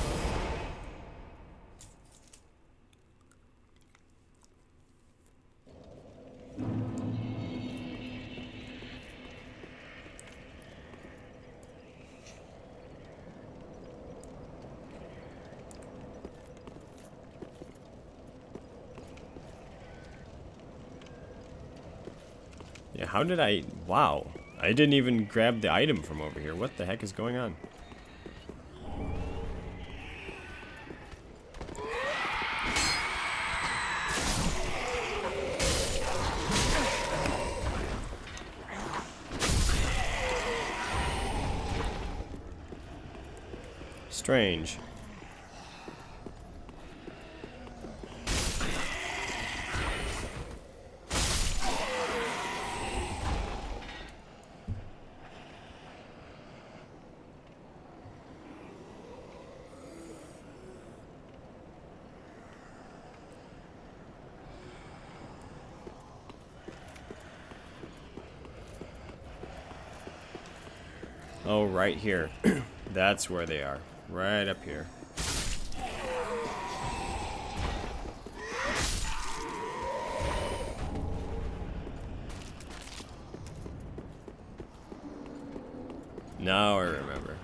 Yeah, how did I... Wow. I didn't even grab the item from over here. What the heck is going on? Strange. Oh, right here. That's where they are. Right up here. Now I remember.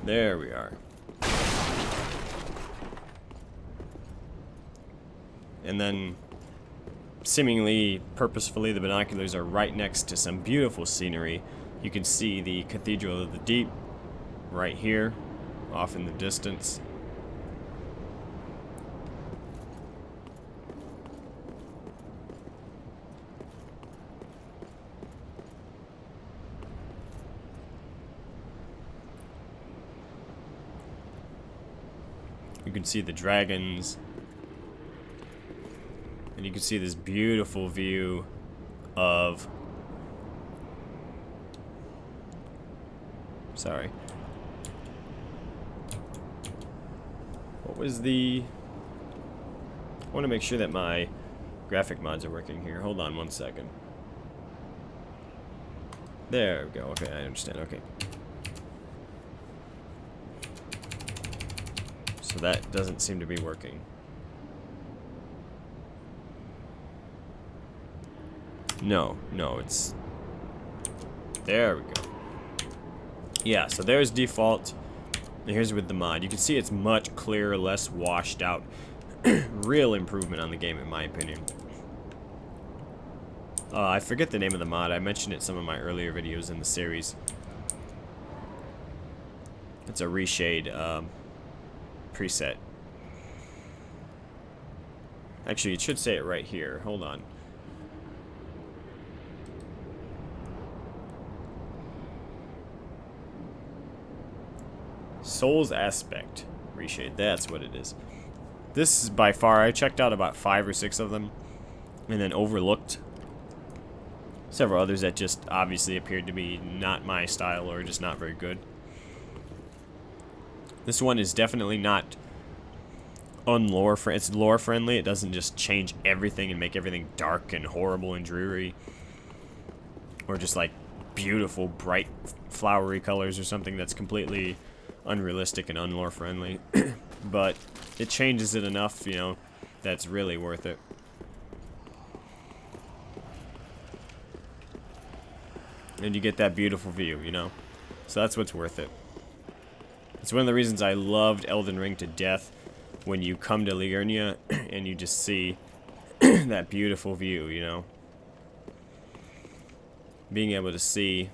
There we are. And then, seemingly purposefully, the binoculars are right next to some beautiful scenery. You can see the Cathedral of the Deep right here, off in the distance. can see the dragons. And you can see this beautiful view of... Sorry. What was the... I want to make sure that my graphic mods are working here. Hold on one second. There we go. Okay, I understand. Okay. So that doesn't seem to be working. No, it's... There we go. Yeah, so there's default. And here's with the mod. You can see it's much clearer, less washed out. Real improvement on the game, in my opinion. I forget the name of the mod. I mentioned it in some of my earlier videos in the series. It's a reshade preset. Actually, it should say it right here. Hold on. Souls Aspect reshade. That's what it is. This is by far, I checked out about 5 or 6 of them and then overlooked several others that just obviously appeared to be not my style or just not very good. This one is definitely not it's lore friendly. It doesn't just change everything and make everything dark and horrible and dreary, or just like beautiful bright flowery colors or something that's completely unrealistic and unlore friendly. But it changes it enough, you know, that's really worth it. And you get that beautiful view, you know. So that's what's worth it. It's one of the reasons I loved Elden Ring to death, when you come to Liurnia and you just see that beautiful view, you know. Being able to see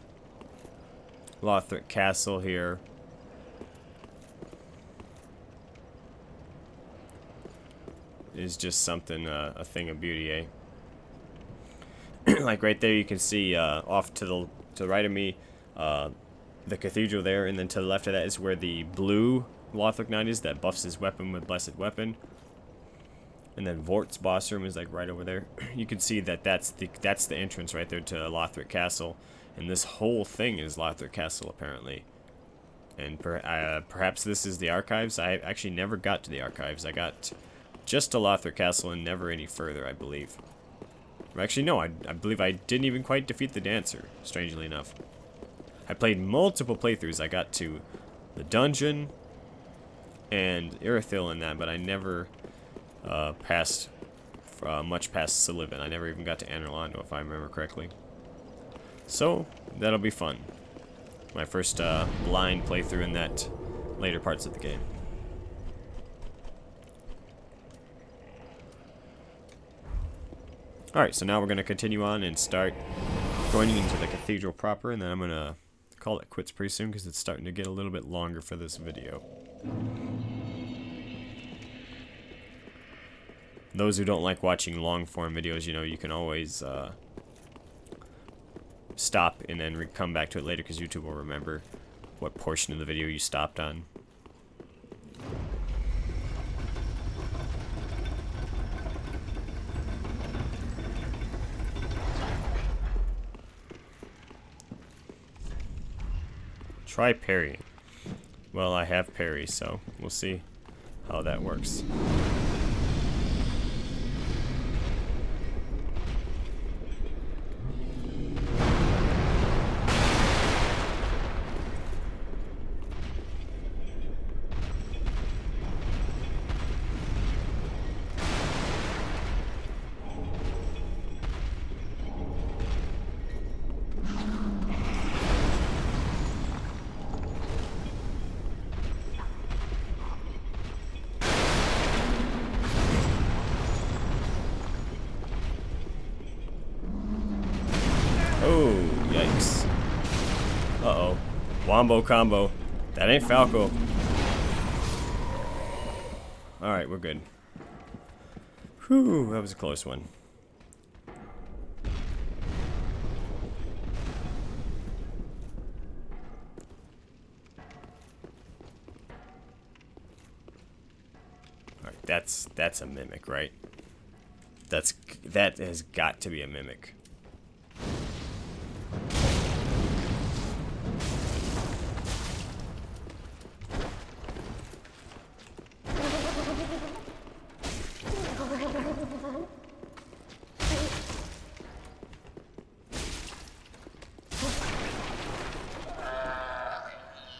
Lothric Castle here. Is just something, a thing of beauty, eh? Like right there, you can see off to the right of me, the cathedral there, and then to the left of that is where the blue Lothric Knight is that buffs his weapon with Blessed Weapon. And then Vort's boss room is like right over there. You can see that that's the entrance right there to Lothric Castle, and this whole thing is Lothric Castle apparently. And perhaps this is the archives. I actually never got to the archives. I got just to Lothric Castle and never any further, I believe. Or actually, no, I believe I didn't even quite defeat the Dancer, strangely enough. I played multiple playthroughs. I got to the dungeon and Irithyll in that, but I never passed much past Sullivan. I never even got to Anorlando, if I remember correctly. So, that'll be fun. My first blind playthrough in that later parts of the game. Alright, so now we're going to continue on and start going into the cathedral proper, and then I'm going to call it quits pretty soon because it's starting to get a little bit longer for this video. Those who don't like watching long form videos, you know, you can always stop and then come back to it later because YouTube will remember what portion of the video you stopped on. Try parrying. Well, I have parry, so we'll see how that works. Oh, yikes. Uh-oh. Wombo combo. That ain't Falco. Alright, we're good. Whew, that was a close one. That's a mimic, right? That has got to be a mimic.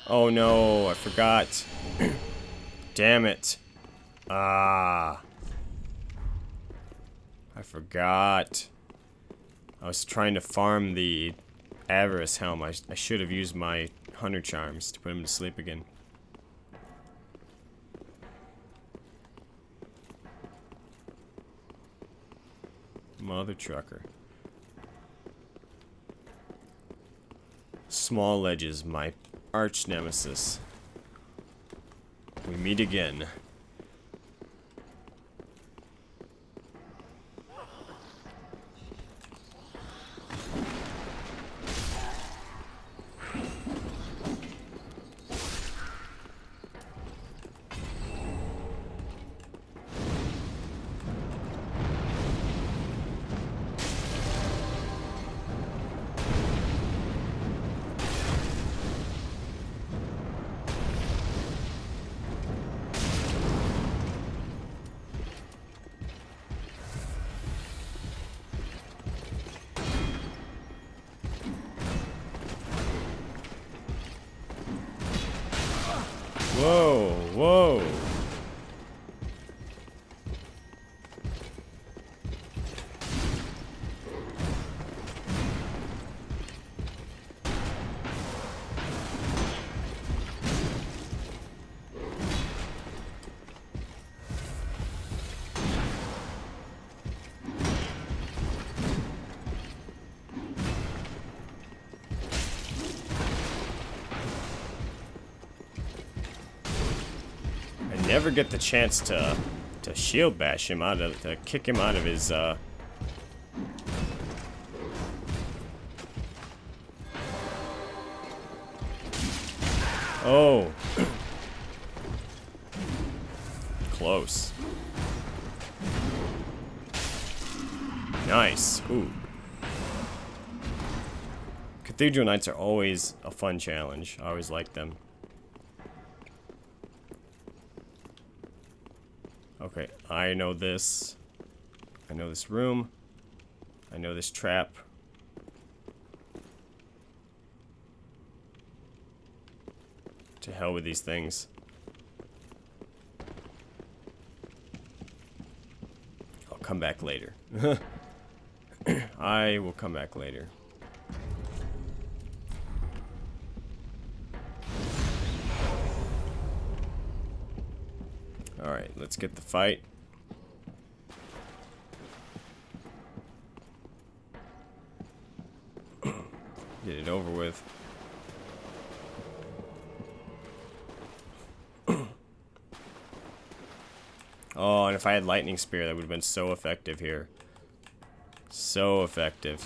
Oh no, I forgot. Damn it. Ah. I forgot. I was trying to farm the Avarice Helm. I should have used my Hunter Charms to put him to sleep again. Mother trucker. Small ledges, my arch nemesis. We meet again. Whoa, whoa. Never get the chance to shield bash him out of, to kick him out of his Oh. Close. Nice. Ooh. Cathedral Knights are always a fun challenge. I always like them. Okay, I know this. I know this room. I know this trap. To hell with these things. I'll come back later. I will come back later. Alright, let's get the fight. Get it over with. Oh, and if I had Lightning Spear, that would have been so effective here. So effective.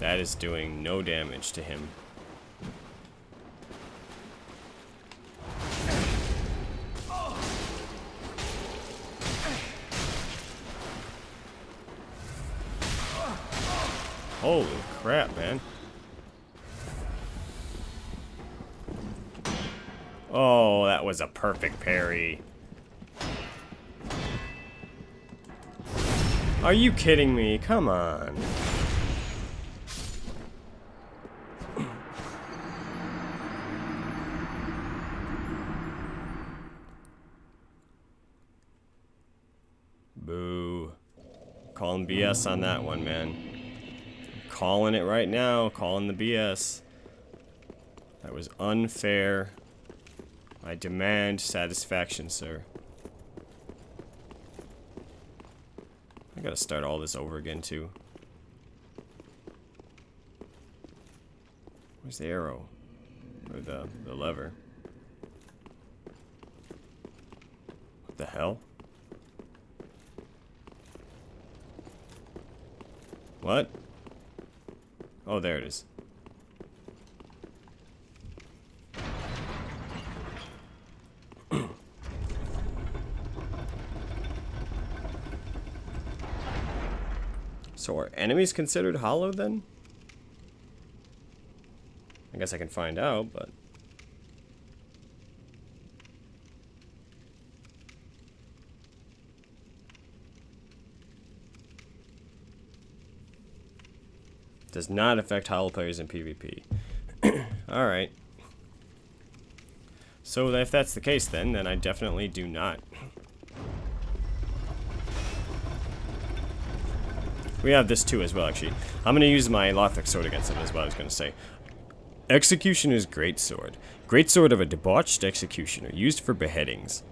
That is doing no damage to him. Holy crap, man. Oh, that was a perfect parry. Are you kidding me? Come on. Boo. Calling BS on that one, man. Calling it right now. Calling the BS. That was unfair. I demand satisfaction, sir. I gotta start all this over again, too. Where's the arrow? Or the lever? What the hell? What? Oh, there it is. So are enemies considered hollow then? I guess I can find out, but... Does not affect hollow players in PvP. Alright. So if that's the case then I definitely do not. We have this too as well, actually. I'm going to use my Lothric sword against it, is what I was going to say. Executioner's Greatsword. Greatsword of a debauched executioner, used for beheadings.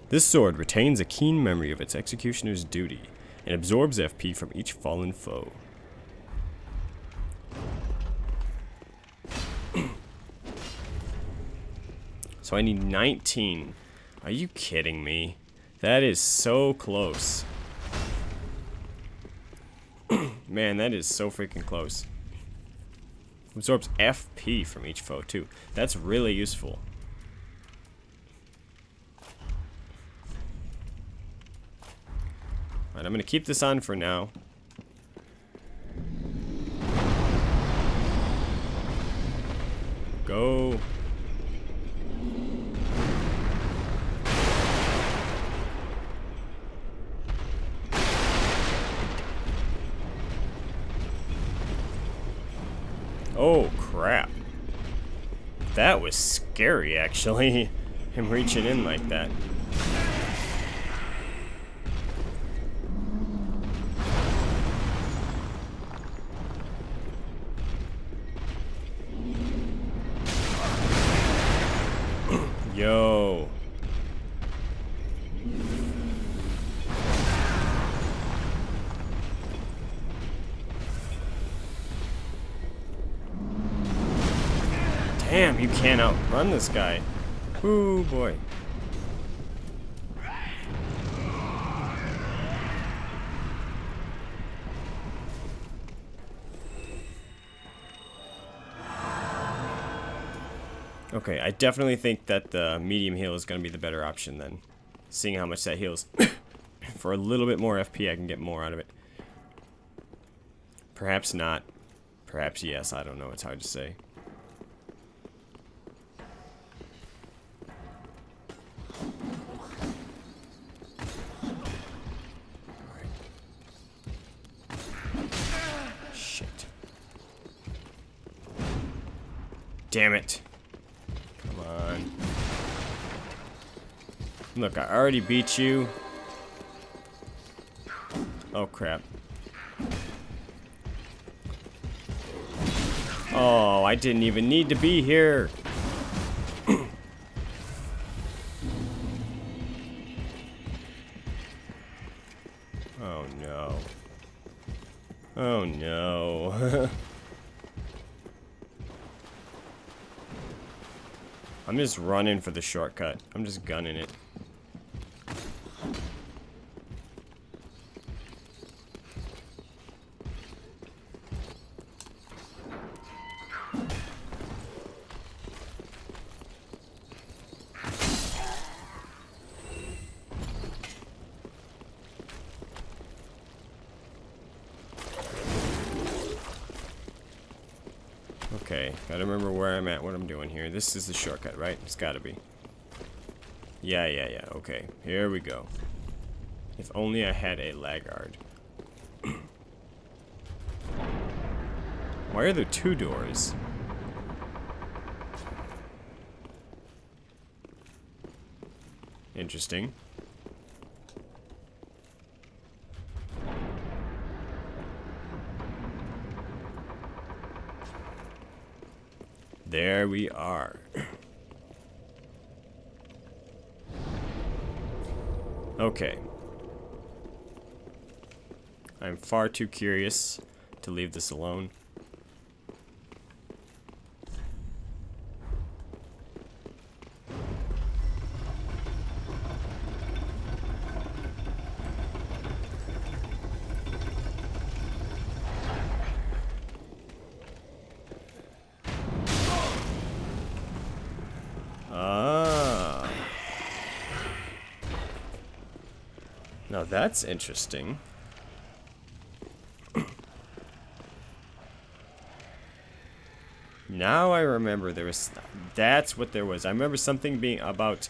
This sword retains a keen memory of its executioner's duty, and absorbs FP from each fallen foe. So I need 19. Are you kidding me? That is so close. Man, that is so freaking close. Absorbs FP from each foe, too. That's really useful. Alright, I'm going to keep this on for now. Go. Oh, crap. That was scary, actually. Him reaching in like that. Yo. Damn, you can't outrun this guy. Ooh, boy. Okay, I definitely think that the medium heal is going to be the better option then. Seeing how much that heals. For a little bit more FP, I can get more out of it. Perhaps not. Perhaps yes, I don't know. It's hard to say. Shit. Damn it. Come on. Look, I already beat you. Oh, crap. Oh, I didn't even need to be here. Oh, no. Oh, no. I'm just running for the shortcut. I'm just gunning it. Okay, gotta remember where I'm at, what I'm doing here. This is the shortcut, right? It's gotta be. Yeah, okay. Here we go. If only I had a laggard. Why are there two doors? Interesting. There we are. Okay. I'm far too curious to leave this alone. Now that's interesting. Now I remember there was... That's what there was. I remember something being about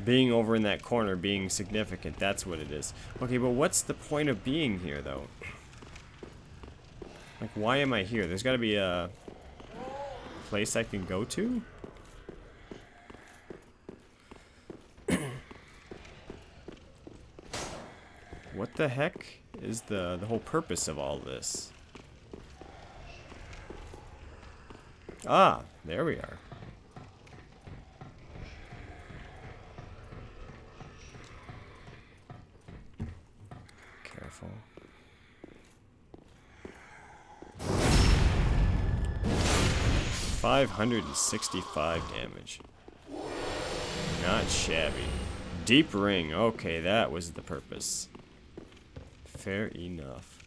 being over in that corner being significant. That's what it is. Okay, but what's the point of being here, though? Like, why am I here? There's got to be a place I can go to? What the heck is the whole purpose of all this? Ah, there we are. Careful. $565 damage. Not shabby. Deep ring. Okay, that was the purpose. Fair enough.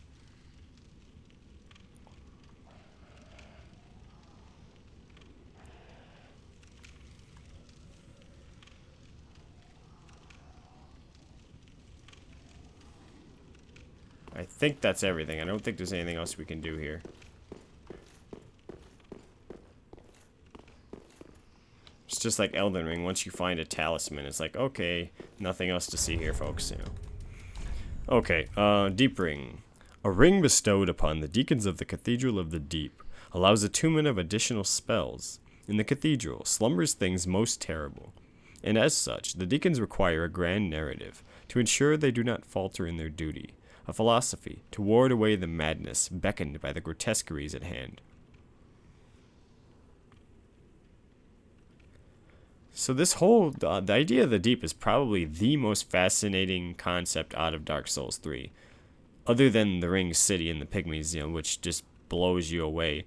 I think that's everything. I don't think there's anything else we can do here. It's just like Elden Ring. Once you find a talisman, it's like, okay, nothing else to see here, folks. You know. Okay, Deep Ring. A ring bestowed upon the deacons of the Cathedral of the Deep allows attunement of additional spells. In the Cathedral slumbers things most terrible, and as such, the deacons require a grand narrative to ensure they do not falter in their duty. A philosophy to ward away the madness beckoned by the grotesqueries at hand. So this whole, the idea of the deep is probably the most fascinating concept out of Dark Souls 3. Other than the Ring City and the Pygmies, you know, which just blows you away,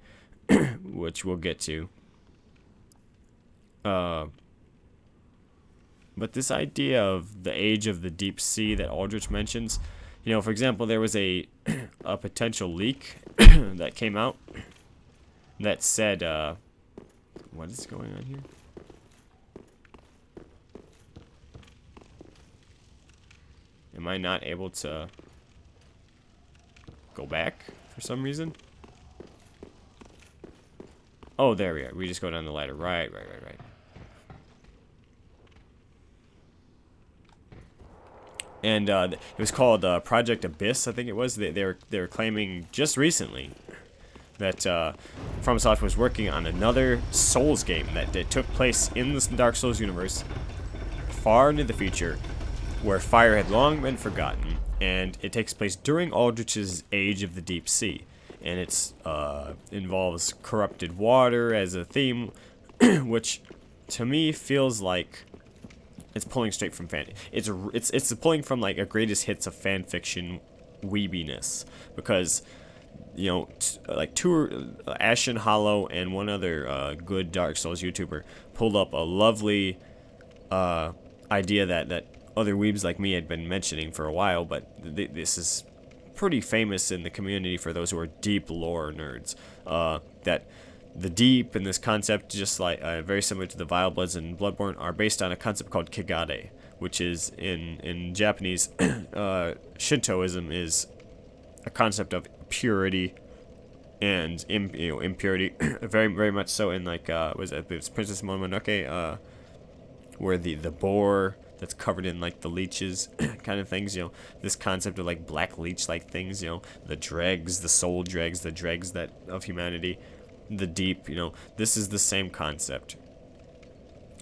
which we'll get to. But this idea of the age of the deep sea that Aldritch mentions, you know, for example, there was a potential leak that came out that said, what is going on here? Am I not able to go back for some reason? Oh, there we are. We just go down the ladder. Right. And it was called Project Abyss, I think it was. They were claiming just recently that FromSoft was working on another Souls game that took place in the Dark Souls universe far into the future, where fire had long been forgotten, and it takes place during Aldrich's Age of the Deep Sea, and it's involves corrupted water as a theme, which to me feels like it's pulling straight from fan. It's pulling from like a greatest hits of fan fiction weebiness, because you know Ashen Hollow and one other good Dark Souls YouTuber pulled up a lovely idea that other weebs like me had been mentioning for a while, but this is pretty famous in the community for those who are deep lore nerds. That the deep and this concept, just like very similar to the Vile Bloods and Bloodborne, are based on a concept called Kigade, which is in Japanese Shintoism is a concept of purity and impurity, very much so in like was it Princess Mononoke, where the boar that's covered in like the leeches kind of things, you know, this concept of like black leech like things, you know, the dregs, the soul dregs, the dregs that of humanity, the deep, you know, this is the same concept.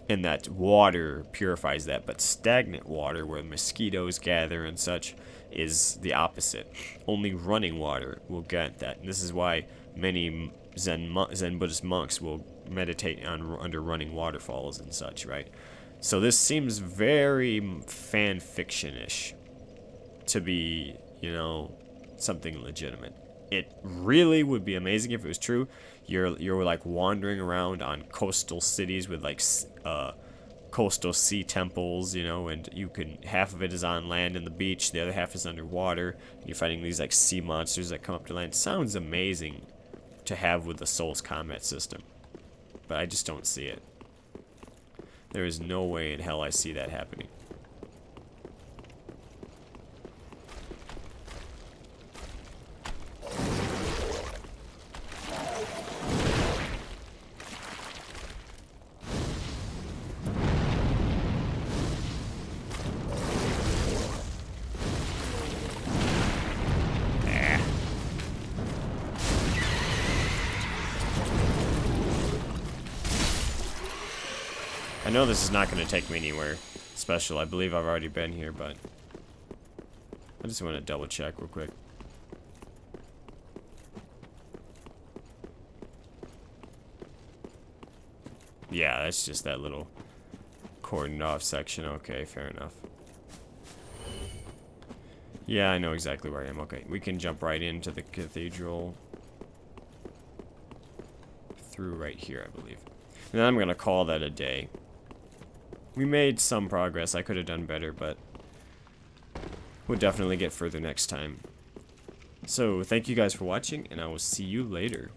And that water purifies that, but stagnant water where mosquitoes gather and such is the opposite. Only running water will get that. And this is why many Zen Buddhist monks will meditate under running waterfalls and such, right? So this seems very fan fiction-ish to be, you know, something legitimate. It really would be amazing if it was true. You're like wandering around on coastal cities with like coastal sea temples, you know, and you can, half of it is on land and the beach, the other half is underwater. You're fighting these like sea monsters that come up to land. Sounds amazing to have with the Souls combat system, but I just don't see it. There is no way in hell I see that happening. I know this is not going to take me anywhere special. I believe I've already been here, but I just want to double check real quick. Yeah, that's just that little cordoned off section. Okay, fair enough. Yeah, I know exactly where I am. Okay, we can jump right into the cathedral. Through right here, I believe. And then I'm going to call that a day. We made some progress. I could have done better, but we'll definitely get further next time. So, thank you guys for watching, and I will see you later.